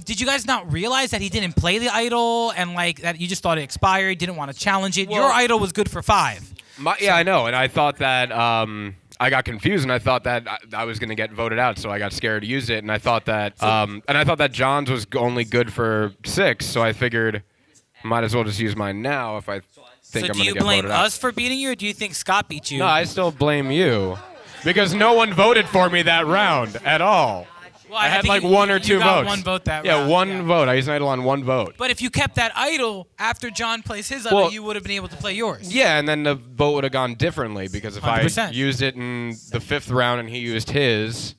Did you guys not realize that he didn't play the idol, and like that you just thought it expired, didn't want to challenge it? Well, Your idol was good for 5. Yeah, I know. And I thought that I got confused, and I thought that I was going to get voted out, so I got scared to use it. And I thought that John's was only good for 6, so I figured might as well just use mine now if I think So I'm do going to you get blame voted out. us for beating you, or do you think Scott beat you? No, I still blame you. Because no one voted for me that round at all. Well, I had think like 1 or you 2 got votes. 1 vote that yeah, round. 1 vote. I used an idol on 1 vote. But if you kept that idol after John plays his idol, Well, you would have been able to play yours. Yeah, and then the vote would have gone differently because if 100%. I used it in the 5th round and he used his,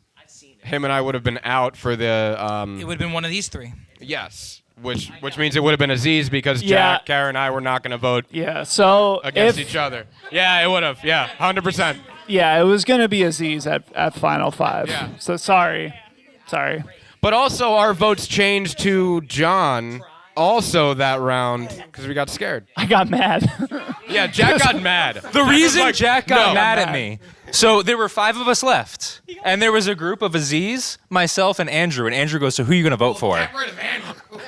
him and I would have been out for the. It would have been one of these 3. Yes, which means it would have been Aziz because Yeah. Jack, Kara, and I were not going to vote. Yeah, so against if- each other. Yeah, it would have. Yeah, 100%. Yeah, it was going to be Aziz at Final 5. Yeah. So sorry. But also our votes changed to John also that round because we got scared. I got mad. Yeah, Jack got mad. The reason like, Jack got no. mad at me. So there were 5 of us left, and there was a group of Aziz, myself, and Andrew. And Andrew goes, "So who are you gonna vote for?"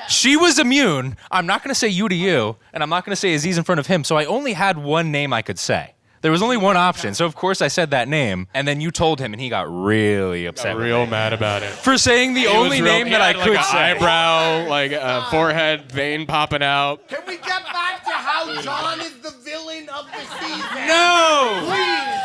She was immune. I'm not gonna say you to you, and I'm not gonna say Aziz in front of him. So I only had one name I could say. There was only one option, so of course I said that name, and then you told him, and he got really upset. Real mad about it. For saying the He only was real- name he that I had, like, could a say. eyebrow, like a forehead vein popping out. Can we get back to how John is the villain of the season? No! Please!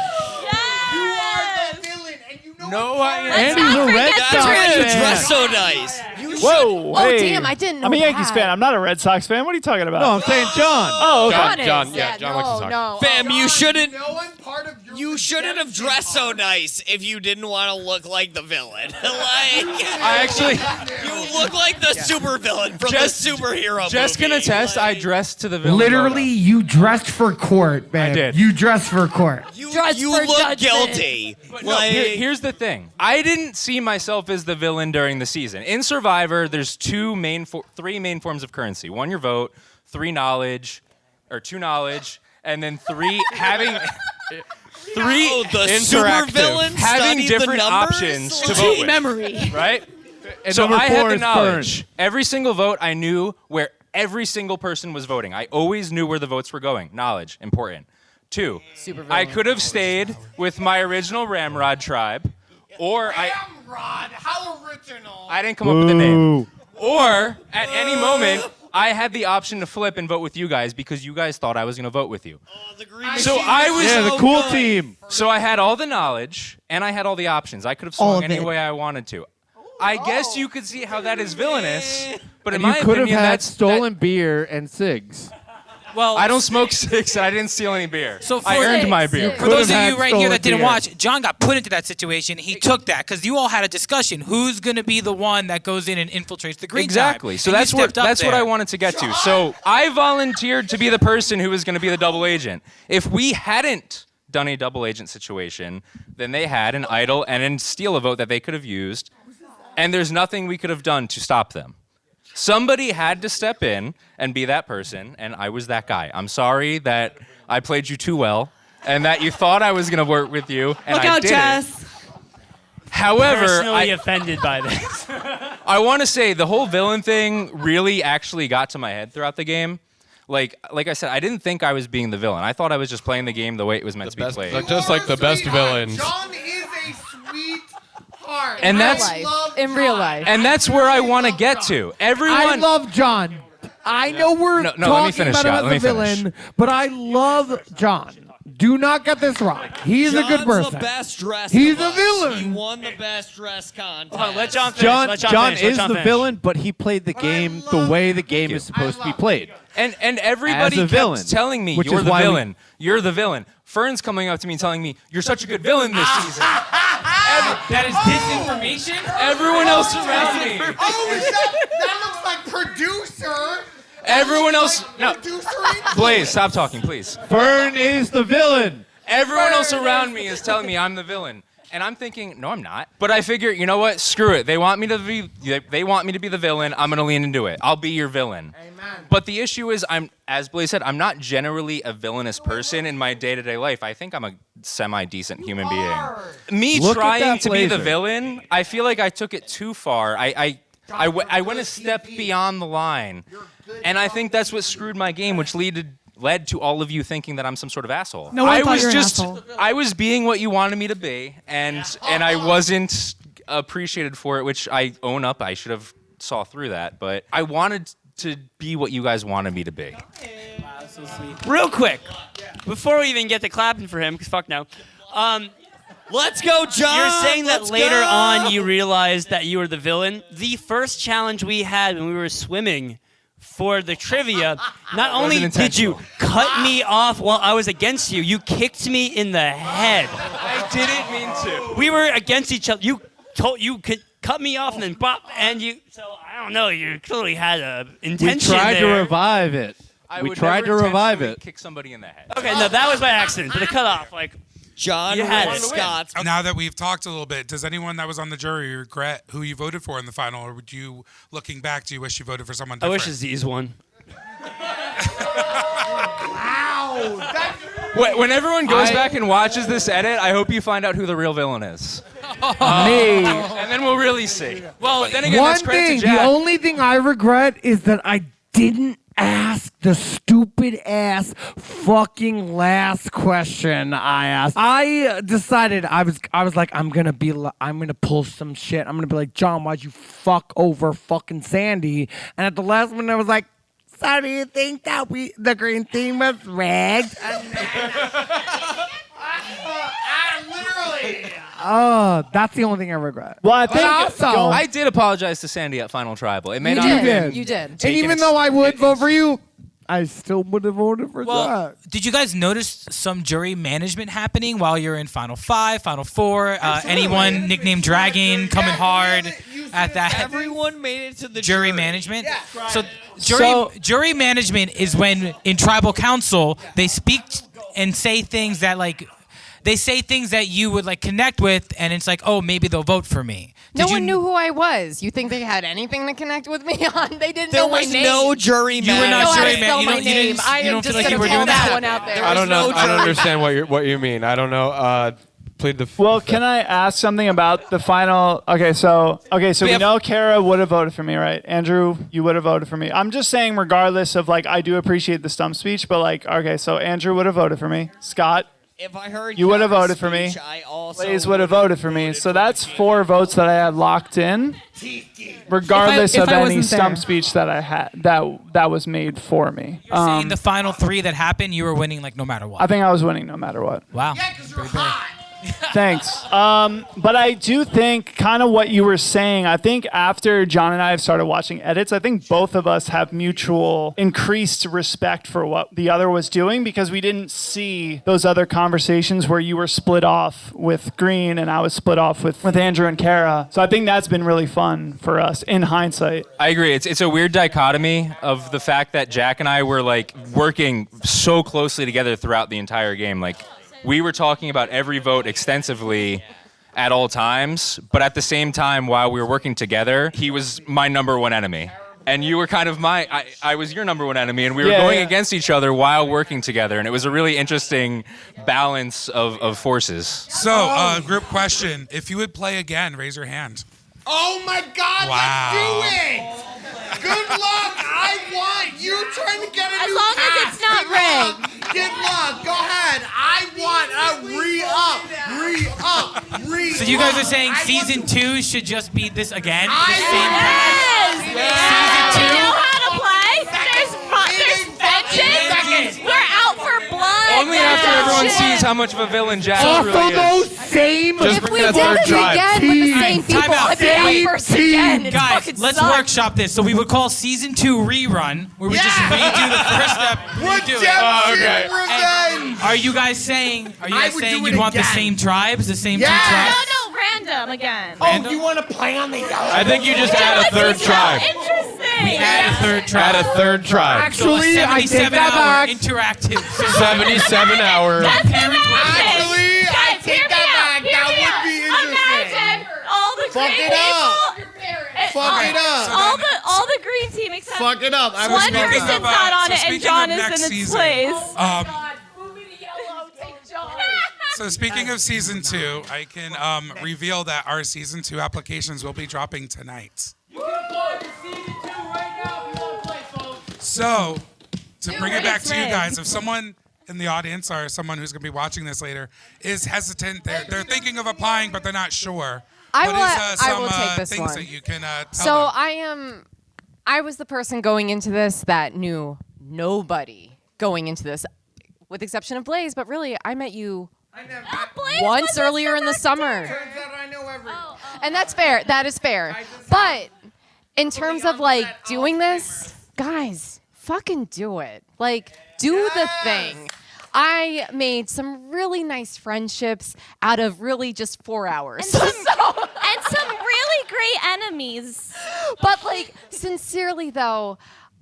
You are the villain, and you know No, what? I am. Andy's a Red That's Sox why you fan. dress so nice. Whoa, Oh, hey. damn, I didn't know I'm a Yankees that. fan. I'm not a Red Sox fan. What are you talking about? No, I'm saying John. Oh, okay. John is. John likes the Sox. No. Fam, you shouldn't. Knowing part of your You shouldn't have dressed so nice if you didn't want to look like the villain. I actually, You look like the supervillain from Just- the superhero Jess can movie. attest, I dressed to the villain. Literally, you dressed for court, man. I did. You dressed for court. You Dress for look judgment. guilty. No, here's the thing. I didn't see myself as the villain during the season. In Survivor, there's 3 main forms of currency. 1, your vote. 2 knowledge, and then 3 having. 3 the interactive, supervillain having studied the different numbers? options to Like- vote with. Memory. Right? And So number I had 4 the is knowledge. Fern. Every single vote, I knew where every single person was voting. I always knew where the votes were going. Knowledge, important. 2, I could have stayed with my original Ramrod tribe, or Ramrod, how original. I didn't come up with the name. Or at any moment, I had the option to flip and vote with you guys because you guys thought I was going to vote with you. So I was the cool team. So I had all the knowledge and I had all the options. I could have All swung of any it. way I wanted to. I guess you could see how that is villainous, but in And my you could have opinion, had that's stolen beer and cigs. Well, I don't smoke cigs and I didn't steal any beer. So I earned my beer. For those of have you right here that stolen didn't beer. watch, John got put into that situation. He took that because you all had a discussion. Who's going to be the one that goes in and infiltrates the green Exactly. tribe? So And you that's what stepped up I there. wanted to get to. So I volunteered to be the person who was going to be the double agent. If we hadn't done a double agent situation, then they had an idol and a steal a vote that they could have used, and there's nothing we could have done to stop them. Somebody had to step in and be that person, and I was that guy. I'm sorry that I played you too well, and that you thought I was going to work with you, and Look I out, didn't. Jess. However, Personally offended by this. I want to say the whole villain thing really actually got to my head throughout the game. Like I said, I didn't think I was being the villain. I thought I was just playing the game the way it was meant to be played. Like, just like the best villains. John is a sweetheart. And that's- In real life. And that's where I want to get to. Everyone. I love John. I know we're No, let me talking finish, about him Scott. as Let me a villain, finish. but I love John. Do not get this wrong. He's a good person. John's the best dressed. He's of a us. villain. He won the best dressed contest. Hold on, let John finish. John, let John finish. Let is John the finish. villain, but he played the game the way the game is supposed to be played. And everybody As a kept villain, telling me, which you're is the why we- villain. You're the villain. Fern's coming up to me and telling me, you're such a good villain this season. That is disinformation? Everyone else around me. That looks like producer. Everyone else. No. Blaze, stop talking, please. Fern is the villain. Everyone else around me is telling me I'm the villain. And I'm thinking, no, I'm not. But I figure, you know what? Screw it. They want me to be the villain. I'm gonna lean into it. I'll be your villain. Amen. But the issue is, as Blaze said, I'm not generally a villainous person in my day-to-day life. I think I'm a semi-decent human being. Me Look at trying that to be the blazer. villain, I feel like I took it too far. I went a step beyond the line, and I think that's what screwed my game, which led to all of you thinking that I'm some sort of asshole. No, I thought you were an asshole. I was being what you wanted me to be, and I wasn't appreciated for it, which I own up. I should have saw through that, but I wanted to be what you guys wanted me to be. Wow, so sweet. Real quick, before we even get to clapping for him, because fuck no. Let's go, John. You're saying that Let's later go. on you realized that you were the villain. The first challenge we had when we were swimming for the trivia, not only did you cut me off while I was against you, you kicked me in the head. I didn't mean to. We were against each other. You could cut me off and then bop, and you. So I don't know. You clearly had a intention We tried to there. revive it. I We would tried never to revive intentionally it. Kick somebody in the head. Okay, no, that was by accident. But the cut off, like. John You had won it. Scott's. Now that we've talked a little bit, does anyone that was on the jury regret who you voted for in the final, or would you, looking back, do you wish you voted for someone I different? wish Aziz won. When everyone goes back and watches this edit, I hope you find out who the real villain is. Me. And then we'll really see. Well, then again, One that's credit thing, to Jack. the only thing I regret is that I didn't ask the stupid ass fucking last question I asked. I decided I was like, I'm gonna pull some shit. I'm gonna be like, John, why'd you fuck over fucking Sandy? And at the last minute, I was like, so do you think that the green team was rigged? Literally. Oh, that's the only thing I regret. Well, I But think also, I did apologize to Sandy at Final Tribal. It may You not have been did. You did. and taken even though I would vote for you, I still would have voted for Well, that. did you guys notice some jury management happening while you're in Final 5, Final 4? Anyone nicknamed Dragon coming hard at that? Everyone made it to the Jury management? So jury management is when in tribal council they speak and say things that they say things that you would connect with, and it's like, oh, maybe they'll vote for me. No one knew who I was. You think they had anything to connect with me on? They didn't know my name. There was no jury You were man. not jury jury man. You my don't- you name. didn't- I you am don't just feel like going you to were call doing that that? one out there. I don't know. no I don't jury. understand what you mean. I don't know. Plead the. Well, can I ask something about the final? Okay, so we know Kara would have voted for me, right? Andrew, you would have voted for me. I'm just saying, regardless of I do appreciate the stump speech, but okay, so Andrew would have voted for me. Scott, If I heard you would have Kara's voted for me. speech, I also Blaze would have voted for me. So that's 4 votes that I had locked in, regardless If of I any wasn't stump there. speech that I had that was made for me. You're saying the final 3 that happened, you were winning no matter what. I think I was winning no matter what. Wow. Thanks. But I do think kind of what you were saying, I think after John and I have started watching edits, I think both of us have mutual increased respect for what the other was doing because we didn't see those other conversations where you were split off with Green and I was split off with Andrew and Kara. So I think that's been really fun for us in hindsight. I agree. It's a weird dichotomy of the fact that Jack and I were working so closely together throughout the entire game. We were talking about every vote extensively at all times, but at the same time, while we were working together, he was my number one enemy. And you were kind of I was your number one enemy, and we were going against each other while working together, and it was a really interesting balance of forces. So, group question. If you would play again, raise your hand. Oh my God! Wow. Let's do it. Good luck. I want you trying to get a As new long as pass. it's not Good luck. Good luck. Go ahead. I want a re-up. So you guys are saying season 2 should just be this again? Yes! Season We 2? know how to play. There's vengeance. We're out for blood. Only after everyone Shit. much of a villain Jack Also, really is. those same Just If bring we that did third this tribe. again with the same people, Time out. I'd be out first again. It Guys, fucking let's sucks. workshop this. So we would call season 2 rerun, where we just redo the first step. Redo it. Okay. And are you guys saying? Are you I guys would saying do it you'd want the again. same tribes, the same Yes. two tribes? No, random again. Oh, you want to play on the yellow? I think you just add a third tribe. Interesting. Add a third tribe. Add a third tribe. Actually, I take 77 that hour back. interactive. 77 hour. Actually, I take that back. That would be interesting. Imagine all the Fuck green it up. people. Fuck it up. All the green team except Fuck it up. I was one gonna- person's not on it, and speaking John of is next in its season, place. So speaking of season 2, I can reveal that our season 2 applications will be dropping tonight. So to bring it back to you guys, if someone in the audience or someone who's going to be watching this later is hesitant, they're thinking of applying, but they're not sure. I What will- is, I will take this things one. that you can tell So them? I was the person going into this that knew nobody going into this, with the exception of Blaze. But really, I met you once earlier in the summer. Turns out I know everyone. And that's fair. That is fair. But in terms of like doing this, guys, fucking do it. Like, do the thing. I made some really nice friendships out of really just 4 hours. And some really great enemies. But like, sincerely though,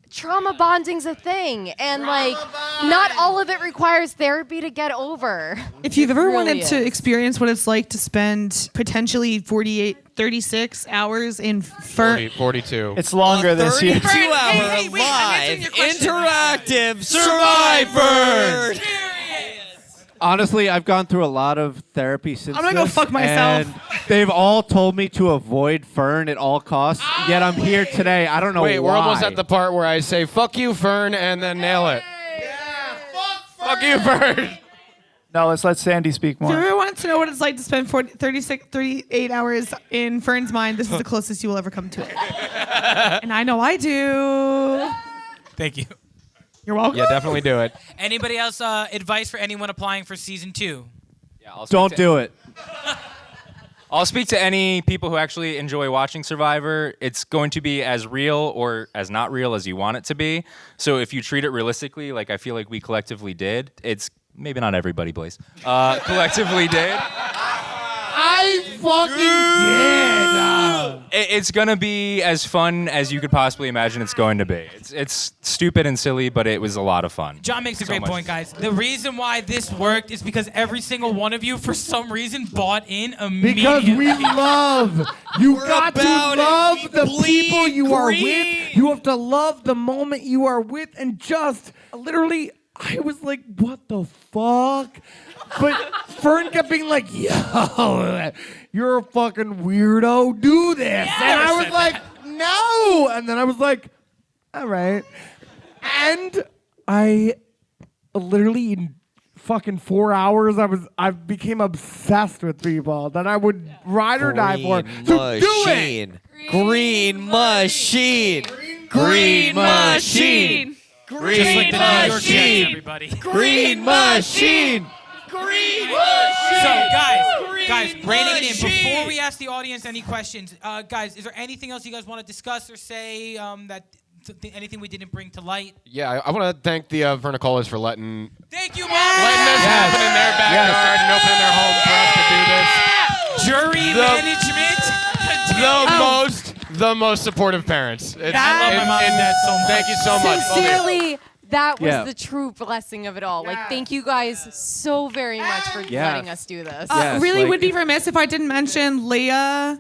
trauma bonding's a thing, and like, not all of it requires therapy to get over. If you've ever Really wanted to is. experience what it's like to spend potentially 36 hours in Fern. 42. It's longer this year. 32-hour live interactive SurviFern. Honestly, I've gone through a lot of therapy since I'm gonna go this, fuck myself. And they've all told me to avoid Fern at all costs. Yet I'm here today. I don't know Wait, why. we're almost at the part where I say, fuck you, Fern, and then nail it. Fuck you, Fern. No, let's let Sandy speak If you more. ever want to know what it's like to spend 38 hours in Fern's mind, this is the closest you will ever come to it. And I know I do. Thank you. You're welcome. Yeah, definitely do it. Anybody else advice for anyone applying for season 2? Don't do it. I'll speak to any people who actually enjoy watching Survivor. It's going to be as real or as not real as you want it to be. So if you treat it realistically, like I feel like we collectively did, it's maybe not everybody, Blaze, collectively did. I fucking did. It's gonna be as fun as you could possibly imagine it's going to be. It's stupid and silly, but it was a lot of fun. John makes a So great much. point, guys. The reason why this worked is because every single one of you, for some reason, bought in immediately. Because we love. You got to about it. love We the bleed people you are green. with. You have to love the moment you are with, and just literally, I was like, what the fuck? But Fern kept being like, yo, you're a fucking weirdo. Do this. And I was like, no. And then I was like, all right. And I literally in fucking 4 hours, I became obsessed with people that I would ride or die for. So do it. Green machine. Green machine. Just like the New York Jets, machine. everybody. Green machine. Green So, machine. guys, reining it in. Before we ask the audience any questions, guys, is there anything else you guys want to discuss or say anything we didn't bring to light? Yeah, I want to thank the Vernicolas for letting Thank you, this happen in their backyard and opening their home for us to do this. Jury management. The most supportive parents. I love my mom and dad so much. Thank you so much. Love you. Sincerely, that was Yeah. the true blessing of it all. Like, thank you guys so very much for Yeah. letting us do this. Yes, Really like- would be remiss if I didn't mention Leah.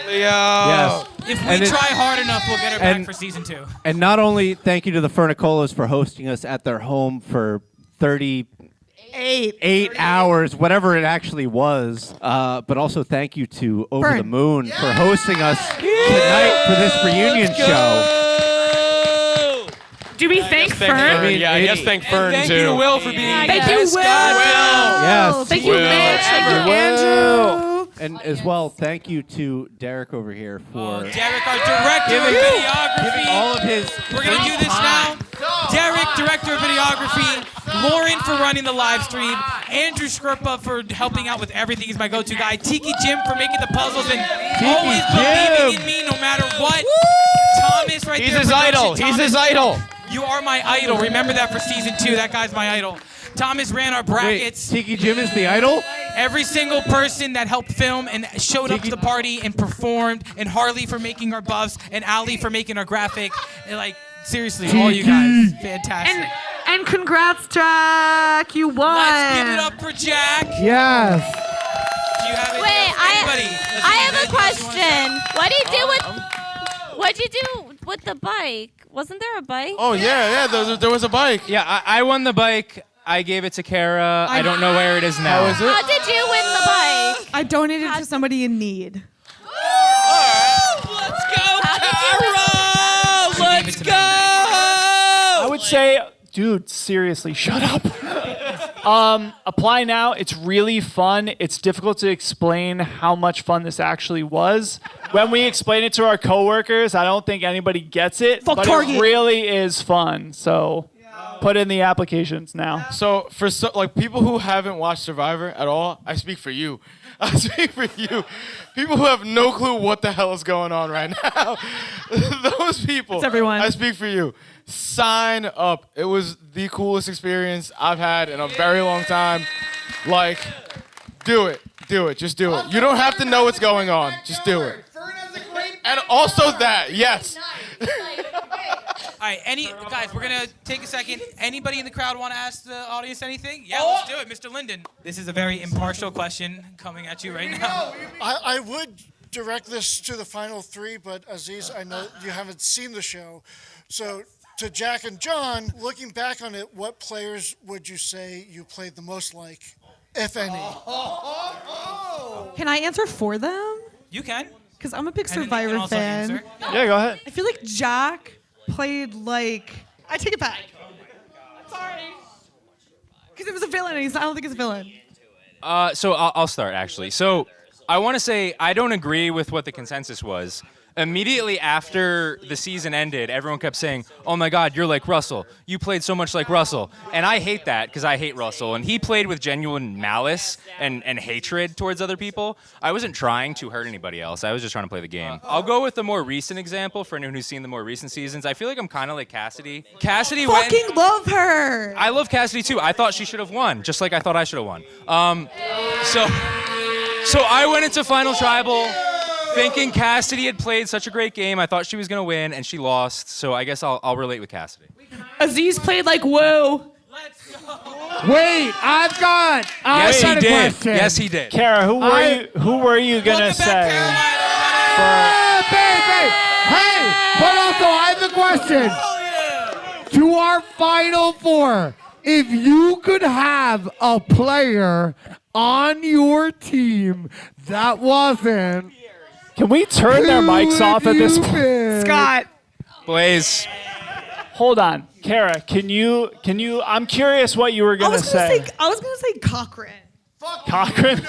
Yes. If we And it- try hard enough, we'll get her back and- for season 2. And not only thank you to the Fernicolas for hosting us at their home for 38 hours, whatever it actually was, but also thank you to Over Fern. the Moon for hosting us tonight for this reunion show. Do we thank Fern? I mean, Yeah, I guess thank Fern Thank too. you to Will for being Thank you, Will. Yes. Thank you, Will. Mitch. Thank you, Will. Andrew. And as well, thank you to Derek over here for Derek, our director of videography. giving all of his We're going to do this now. Derek, director of videography. videography, Lauren for running the live stream, Andrew Scrippa for helping out with everything. He's my go-to guy. Tiki Jim for making the puzzles and always believing in me no matter what. Thomas right He's there. his production. idol. He's Thomas, his idol. You are my idol. Remember that for season 2. That guy's my idol. Thomas ran our brackets. Wait, Tiki Jim is the idol? Every single person that helped film and showed up to the party and performed, and Harley for making our buffs, and Ali for making our graphic. And like, seriously, all you guys, fantastic. And congrats, Jack. You won. Let's give it up for Jack. Yes. Do you have it? Wait, Anybody? I have a question. What'd you do with the bike? Wasn't there a bike? Oh yeah. There was a bike. Yeah, I won the bike. I gave it to Kara. I don't know where it is now. How is it? How did you win the bike? I donated to somebody in need. Let's go, Kara! Let's go! I would say, dude, seriously, shut up. Apply now. It's really fun. It's difficult to explain how much fun this actually was. When we explain it to our coworkers, I don't think anybody gets it, but it really is fun. So put in the applications now. So for people who haven't watched Survivor at all, I speak for you. I speak for you. People who have no clue what the hell is going on right now. Those people. It's everyone. I speak for you. Sign up. It was the coolest experience I've had in a very long time. Like, do it. Do it. Just do it. You don't have to know what's going on. Just do it. And also that, yes. All right, guys, we're gonna take a second. Anybody in the crowd want to ask the audience anything? Yeah, let's do it, Mr. Linden. This is a very impartial question coming at you right now. I would direct this to the final 3, but Aziz, I know you haven't seen the show. So to Jack and John, looking back on it, what players would you say you played the most like, if any? Can I answer for them? You can. Because I'm a big And then they can Survivor also fan. answer. Yeah, go ahead. I feel like Jack played like... I take it back. Sorry. Because it was a villain, and I don't think it's a villain. So I'll start, actually. So I want to say I don't agree with what the consensus was. Immediately after the season ended, everyone kept saying, "Oh my God, you're like Russell. You played so much like Russell." And I hate that because I hate Russell. And he played with genuine malice and hatred towards other people. I wasn't trying to hurt anybody else. I was just trying to play the game. I'll go with the more recent example for anyone who's seen the more recent seasons. I feel like I'm kind of like Cassidy. Cassidy Fucking love her. I love Cassidy too. I thought she should have won, just like I thought I should have won. So I went into Final Tribal thinking Cassidy had played such a great game. I thought she was gonna win, and she lost. So I guess I'll relate with Cassidy. Aziz played like woo. Wait, I've got Yes, he a did. question. Yes, he did. Kara, who were you gonna say? Baby. Hey, but also I have a question. To our final 4, if you could have a player on your team that wasn't... Can we turn their mics off at this point? Scott. Blaze. Hold on. Kara, can you I'm curious what you were gonna say. I was gonna say Cochran. Cochran?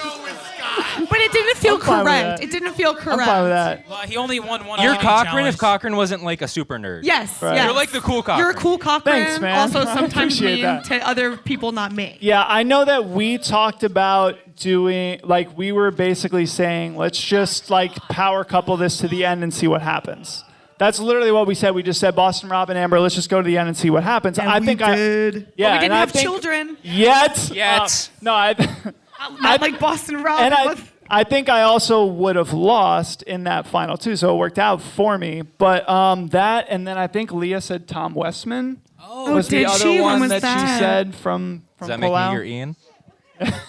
But it didn't feel I'm fine with correct. that. It didn't feel correct. I'm fine with that. Well, he only won one. You're immunity Cochran challenge. if Cochran wasn't like a super nerd. Yes, Right. yes. You're like the cool Cochran. You're a cool Cochran. Thanks, man. Also, I sometimes appreciate mean that. to other people, not me. Yeah, I know that we talked about doing, like, we were basically saying, let's just, like, power couple this to the end and see what happens. That's literally what we said. We just said, Boston, Rob, and Amber, let's just go to the end and see what happens. And I we think did. Yeah, But we and didn't I have think- children. Yet. No, Not like Boston Rob. And I think I also would have lost in that final too, so it worked out for me. But that, and then I think Leah said Tom Westman was the did other she? When one was that that? she said from Does that make me Palau. your Ian?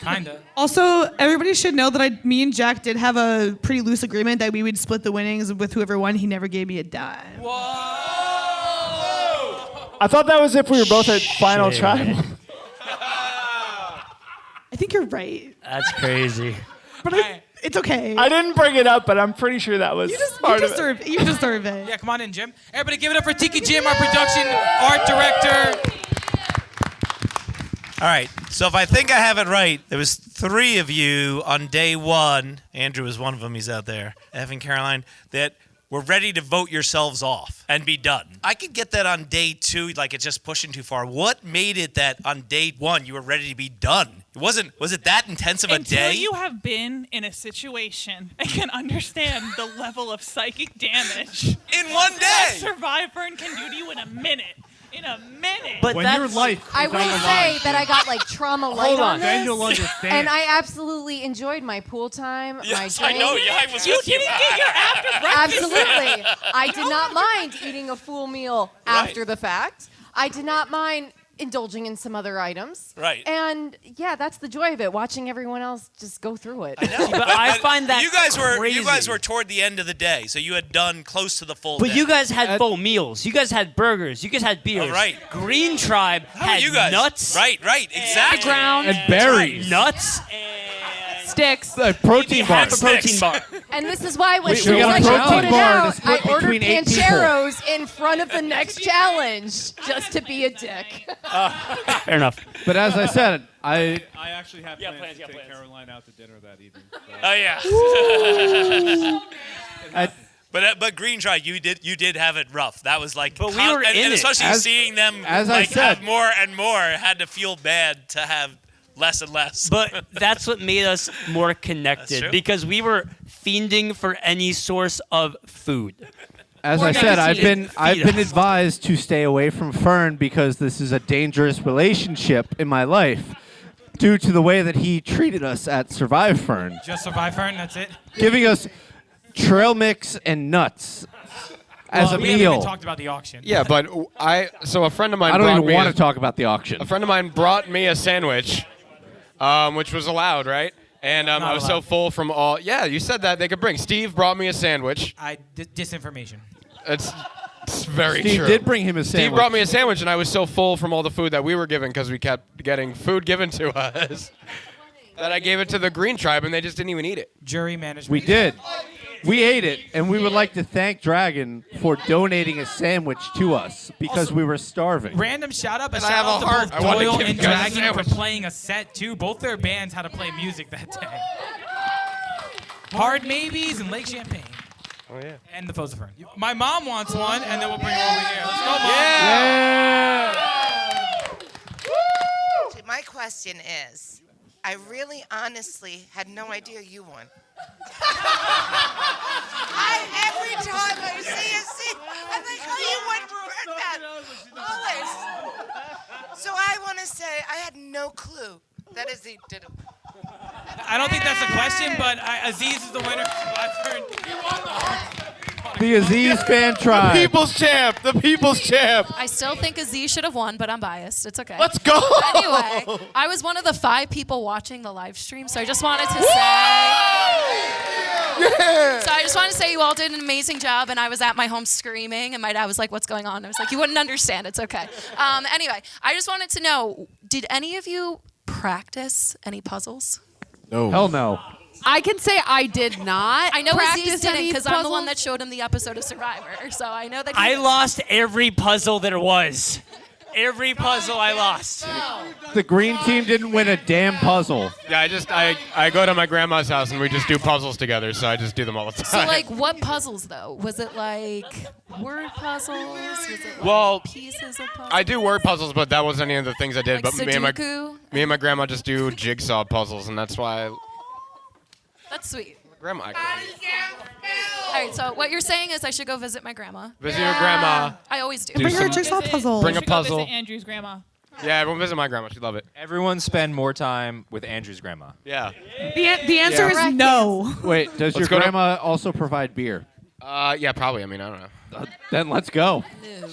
Kinda. Also, everybody should know that me and Jack did have a pretty loose agreement that we would split the winnings with whoever won. He never gave me a dime. I thought that was if we were both at Final Tribal. I think you're right. That's crazy. But it's okay. I didn't bring it up, but I'm pretty sure that was part of it. You deserve it. Yeah, come on in, Jim. Everybody give it up for Tiki Jim, our production art director. All right, so if I think I have it right, there was 3 of you on day 1. Andrew was one of them. He's out there. Evan, Caroline, that were ready to vote yourselves off and be done. I could get that on day 2, like it's just pushing too far. What made it that on day 1 you were ready to be done? Was it that intense of a day? Until you have been in a situation and can understand the level of psychic damage in one day that SurviFern can do to you in a minute. In a minute. But when your life I is will on the say line, that I got like trauma light on Then this, you'll understand. and I absolutely enjoyed my pool time. Yes, my I know. drink. Yeah, I was You with you. didn't get your after breakfast. Absolutely. I did not mind eating a full meal after the fact. I did not mind indulging in some other items. Right. And yeah, that's the joy of it, watching everyone else just go through it. I know. But I find that you guys crazy. were toward the end of the day, so you had done close to the full But day. you guys had full meals. You guys had burgers. You guys had beers. Oh, right. Green Tribe How had you guys? nuts. Right, exactly. ground. And berries. Nuts. Sticks. Protein bar. Half a protein bar. And this is why when We soon got as a I protein put it bar out, to split I ordered between 8 people. Pancheros in front of the next challenge just to be a dick. Fair enough. But as I said, I actually have plans to to take plans. Caroline out to dinner that evening. Oh yeah. I- But Green Tribe, you did have it rough. That was like, But we were in and it. especially seeing them as I like said- have more and more, had to feel bad to have less and less. But that's what made us more That's connected true. because we were fiending for any source of food. As Or I said, I've nicotine. been Feed us. advised to stay away from Fern because this is a dangerous relationship in my life, due to the way that he treated us at SurviFern, Just SurviFern, that's it. giving us trail mix and nuts as a We haven't meal. even talked about the auction. Yeah, but so a friend of mine I don't brought even me want a- to talk about the auction. A friend of mine brought me a sandwich, which was allowed, right? And I was so allowed. full from all. Yeah, you said that they could bring. Steve brought me a sandwich. Disinformation. It's very Steve true. did bring him a Steve sandwich. brought me a sandwich, and I was so full from all the food that we were given because we kept getting food given to us that I gave it to the Green Tribe, and they just didn't even eat it. Jury management. We did. We ate it, and we would like to thank Dragon for donating a sandwich to us because we were starving. Random shout out, but And I shout have out a to heart. both I wanted to Boyle give and you guys a Dragon for sandwich. playing a set too. Both their bands had to play music that day. Hard Maybes and Lake Champagne. Oh yeah. And the Fosifern. My mom wants one, and then we'll bring her over here. Let's go, Mom. My question is, I really honestly had no idea you won. Every time I see a scene, I'm like, oh, you won that. Always. So I want to say I had no clue that Aziz did it. I don't think that's a question, but Aziz is the winner. The Aziz fan The tribe. people's champ. The people's champ. I still think Aziz should have won, but I'm biased. It's okay. Let's go. Anyway, I was one of the 5 people watching the live stream, so I just wanted to say. So I just wanted to say you all did an amazing job, and I was at my home screaming, and my dad was like, "What's going on?" I was like, "You wouldn't understand. It's okay." Anyway, I just wanted to know, did any of you practice any puzzles? No. Hell no. I can say I did not. I know practice Aziz didn't any because I'm the one puzzles. that showed him the episode of Survivor, so I know that. I lost every puzzle there was. Every puzzle I lost. The green team didn't win a damn puzzle. Yeah, I go to my grandma's house and we just do puzzles together, so I just do them all the time. So, like, what puzzles, though? Was it, like, word puzzles? Was it, like, Well, pieces of puzzles? I do word puzzles, but that wasn't any of the things I did. Like but me and Sudoku? my grandma just do jigsaw puzzles, and that's why That's sweet. grandma. All right, so what you're saying is I should go visit my grandma. Visit your grandma. I always do. Do Bring her some- jigsaw puzzle. Bring a You should go visit puzzle. Andrew's grandma. Yeah, everyone visit my grandma. She'd love it. Everyone spend more time with Andrew's grandma. Yeah. The answer is no. Wait, does Let's your go to- grandma also provide beer? Yeah, probably. I mean, I don't know. Then let's go.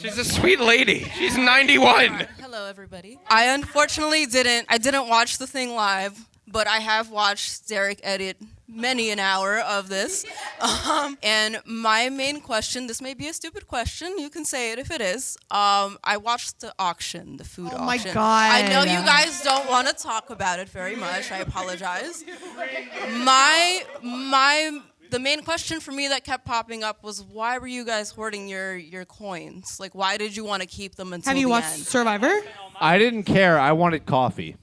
She's a sweet lady. She's 91. Hello, everybody. I unfortunately didn't watch the thing live, but I have watched Derek edit many an hour of this. And my main question, this may be a stupid question, you can say it if it is. I watched the auction, the food auction. Oh my God. I know you guys don't want to talk about it very much. I apologize. The main question for me that kept popping up was, why were you guys hoarding your coins? Like, why did you want to keep them until Have you the watched end? Survivor? I didn't care. I wanted coffee.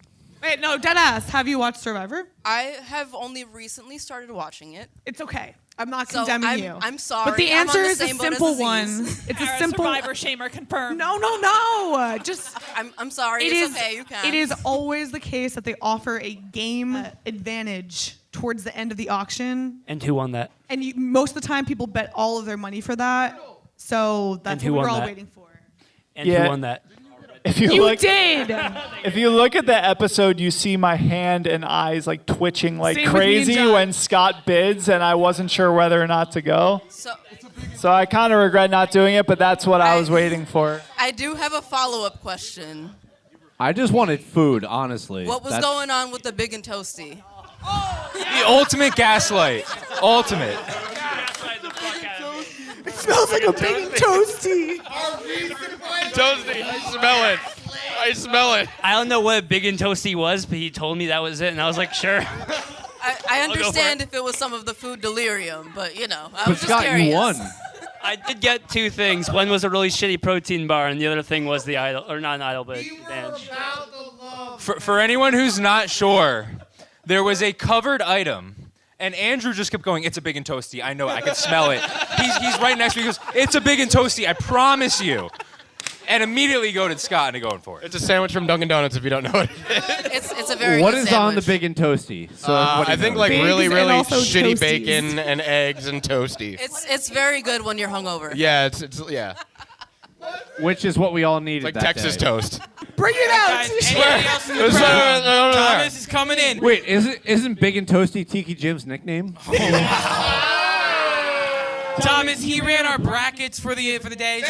Wait, no, deadass. Have you watched Survivor? I have only recently started watching it. It's okay. I'm not So condemning I'm, you. I'm sorry. But the I'm on answer the is a same boat as simple one. Aziz. It's a Tara, simple. Survivor shamer confirmed. No. Just. I'm sorry. It It's is. okay. You can. It is always the case that they offer a game advantage towards the end of the auction, And who won that? and most of the time people bet all of their money for that. So that's who what we're won all that? waiting for. And Yeah. who won that? If you, You look, did. If you look at the episode, you see my hand and eyes like twitching like Same with me and crazy John. when Scott bids, and I wasn't sure whether or not to go. So I kind of regret not doing it, but that's what I was waiting for. I do have a follow-up question. I just wanted food, honestly. What was That's- going on with the big and toasty? The ultimate gaslight. Ultimate. It smells like a big and toasty. Toasty. I smell it. I don't know what a big and toasty was, but he told me that was it, and I was like, sure. I go for understand it. if it was some of the food delirium, but I But was just Scott, curious. you won. I did get two things. One was a really shitty protein bar, and the other thing was the idol, or not an idol, but advantage. For anyone who's not sure, there was a covered item. And Andrew just kept going, it's a big and toasty. I know, I can smell it. He's right next to me. He goes, it's a big and toasty, I promise you. And immediately goaded Scott into going for it. It's a sandwich from Dunkin' Donuts if you don't know it. It's a very What good is on the sandwich. big and toasty? So everybody I think knows. like really, Bigs really and also shitty toasties. bacon and eggs and toasty. It's very good when you're hungover. Yeah, it's yeah. Which is what we all needed. Like that Texas day. toast. Bring it out. Guys, anybody else in the It's crowd? there. Thomas is coming in. Wait, isn't Big and Toasty Tiki Jim's nickname? Thomas, he ran our brackets for the day, so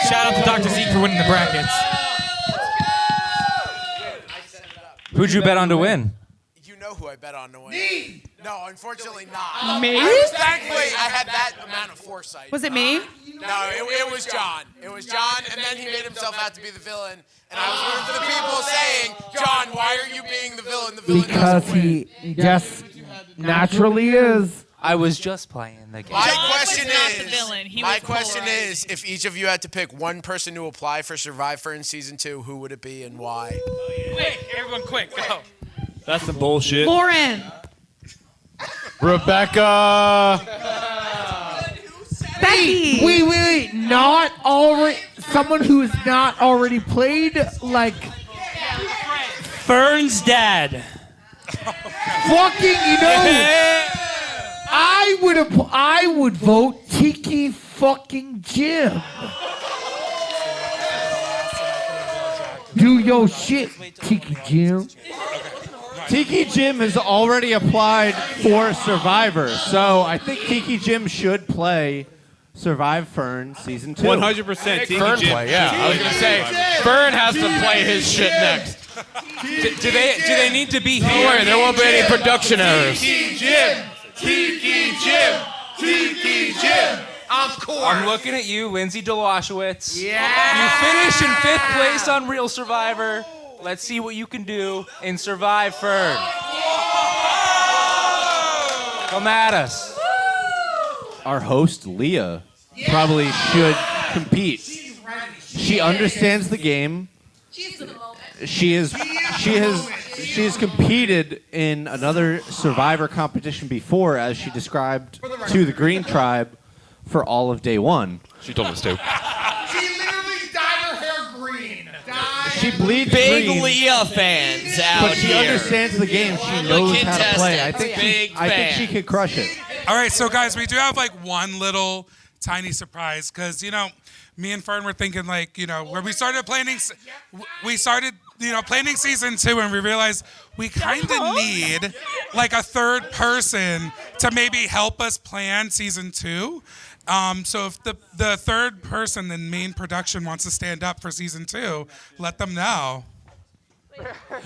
shout out to Dr. Zeke for winning the brackets. Who'd you bet on to win? You know who I bet on to win. Me! No, unfortunately not. Me? Thankfully, I had that amount of foresight. Was it me? No, it was John. It was John, and then he made himself out to be the villain. And I was rooting for the people saying, John, why are you being the villain? The villain Because doesn't win. he just naturally is. I was just playing the game. My John question was not is, the villain. He my was question polarized. is, if each of you had to pick one person to apply for SurviFern Season 2, who would it be and why? Quick, everyone, quick, go. That's some bullshit. Lauren. Rebecca. Becky. Wait. Not already. Someone who has not already played, like, Fern's dad. fucking, I would vote Tiki fucking Jim. Do your shit, Tiki Jim. Tiki Jim has already applied for Survivor, so I think Tiki Jim should play SurviFern Season 2. 100% Tiki Fern Jim. play, yeah. I was gonna say Fern has to play his shit next. Do they need to be Don't here? worry, there won't be any production errors. Tiki Jim! I'm core. I'm looking at you, Lindsay Delashowitz. Yeah. You finished in 5th place on Real Survivor. Let's see what you can do in SurviFern. Come at us. Our host, Leah, probably should compete. She understands the game. She has competed in another Survivor competition before, as she described to the Green Tribe, for all of day one. She told us to. She literally dyed her hair green. She bleeds Big green, Leah fans out but she here. understands the game. She knows how to play. I think Big she could crush it. All right, so guys, we do have like one little tiny surprise because me and Fern were thinking like when we started planning, planning season 2, and we realized we kind of need like a third person to maybe help us plan season 2. So if the third person in main production wants to stand up for season 2, let them know.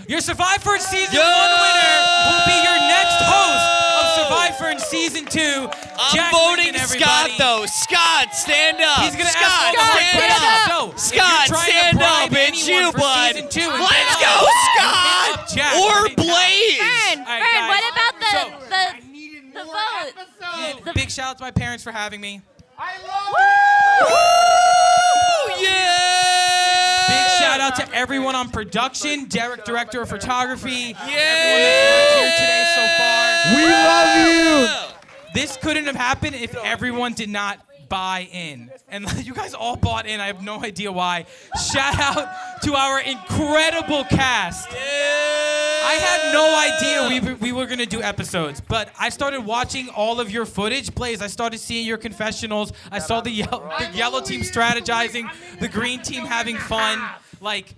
Your SurviFern Season 1 winner will be your next host of SurviFern Season 2. I'm voting Scott, though. Scott, stand up. He's gonna Scott, ask stand up. Scott, stand up. It's you, bud. Let's go, Scott. Or Blaze. Fern, what about the vote? Big shout out to my parents for having me. Big shout out to everyone on production, Derek, director of photography, everyone that's worked here today so far. We love you. This couldn't have happened if everyone did not buy in. And you guys all bought in. I have no idea why. Shout out to our incredible cast. I had no idea we were going to do episodes, but I started watching all of your footage. Blaze, I started seeing your confessionals. I saw the yellow team strategizing, the green team having fun. Like,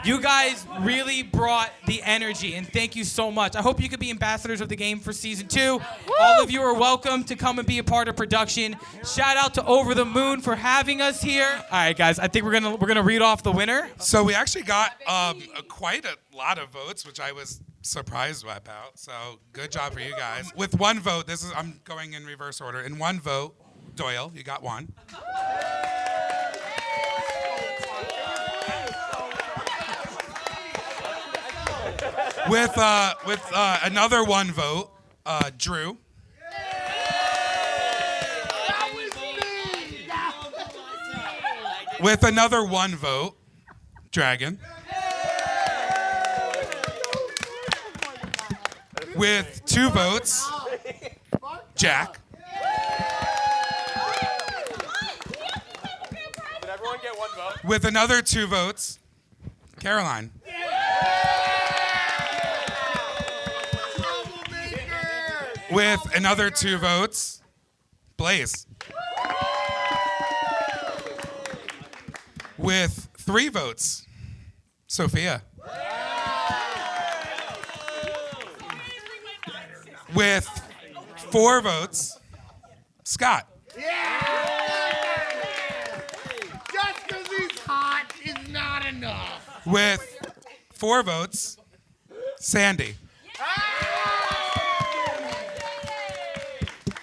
you guys really brought the energy, and thank you so much. I hope you could be ambassadors of the game for season 2. All of you are welcome to come and be a part of production. Shout out to Over the Moon for having us here. All right, guys, I think we're gonna read off the winner. So we actually got quite a lot of votes, which I was surprised about. So good job for you guys. With 1 vote, I'm going in reverse order. In 1 vote, Doyle, you got 1. With another 1 vote, Drew. With another 1 vote, Dragon. With 2 votes, Jack. Did everyone get 1 vote? With another 2 votes, Caroline. With another 2 votes, Blaze. With 3 votes, Sophia. With 4 votes, Scott. Just because he's hot is not enough. With 4 votes, Sandy.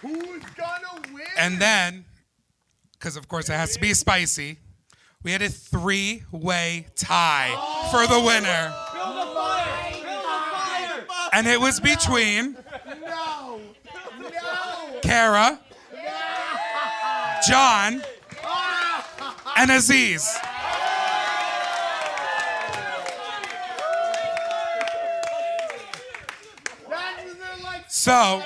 Who's gonna win? And then, because of course it has to be spicy, we had a 3-way tie for the winner. And it was between Kara, John, and Aziz. So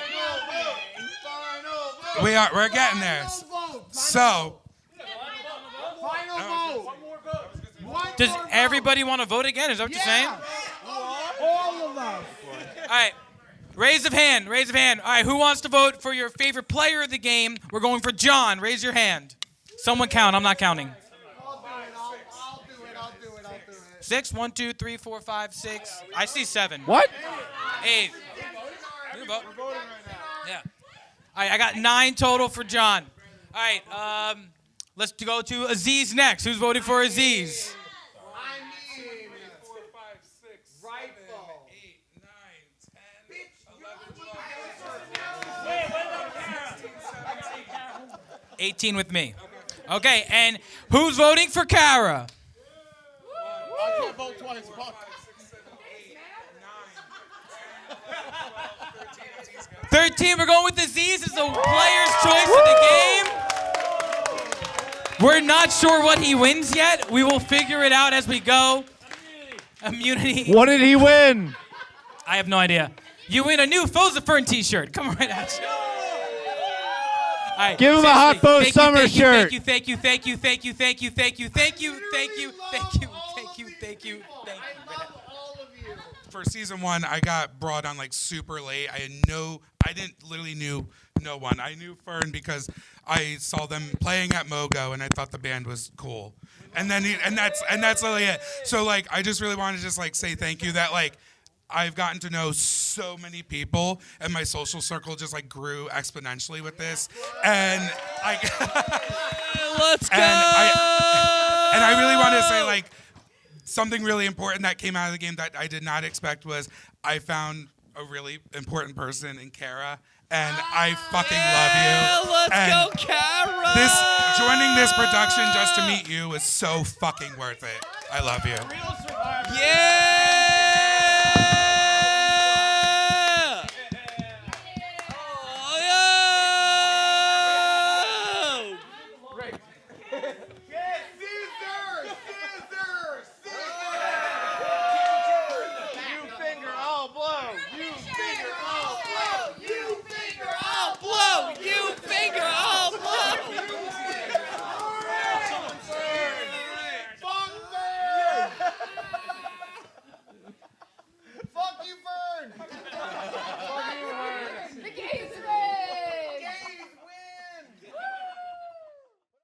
we're getting there. So does everybody want to vote again? Is that what you're saying? All of us. All right. Raise of hand. Raise of hand. All right. Who wants to vote for your favorite player of the game? We're going for John. Raise your hand. Someone count. I'm not counting. I'll do it. 6. 1, 2, 3, 4, 5, 6. I see 7. What? 8. You vote. Yeah. All right. I got 9 total for John. All right. Let's go to Aziz next. Who's voting for Aziz? 18 with me. Okay, and who's voting for Kara? I can't vote twice. 13, we're going with Aziz as the player's choice of the game. We're not sure what he wins yet. We will figure it out as we go. Immunity. What did he win? I have no idea. You win a new SurviFern t-shirt. Come right at you. All right, give him a Hot Bow summer shirt. Thank you. For season 1, I got brought on like super late. I didn't literally knew no one. I knew Fern because I saw them playing at Mogo and I thought the band was cool. And then that's literally it. So like I just really wanted to just like say thank you that like I've gotten to know so many people, and my social circle just like grew exponentially with this. And like, let's go. And I really want to say like something really important that came out of the game that I did not expect was I found a really important person in Kara, and I fucking love you. Let's go, Kara. Joining this production just to meet you was so fucking worth it. I love you. Yeah.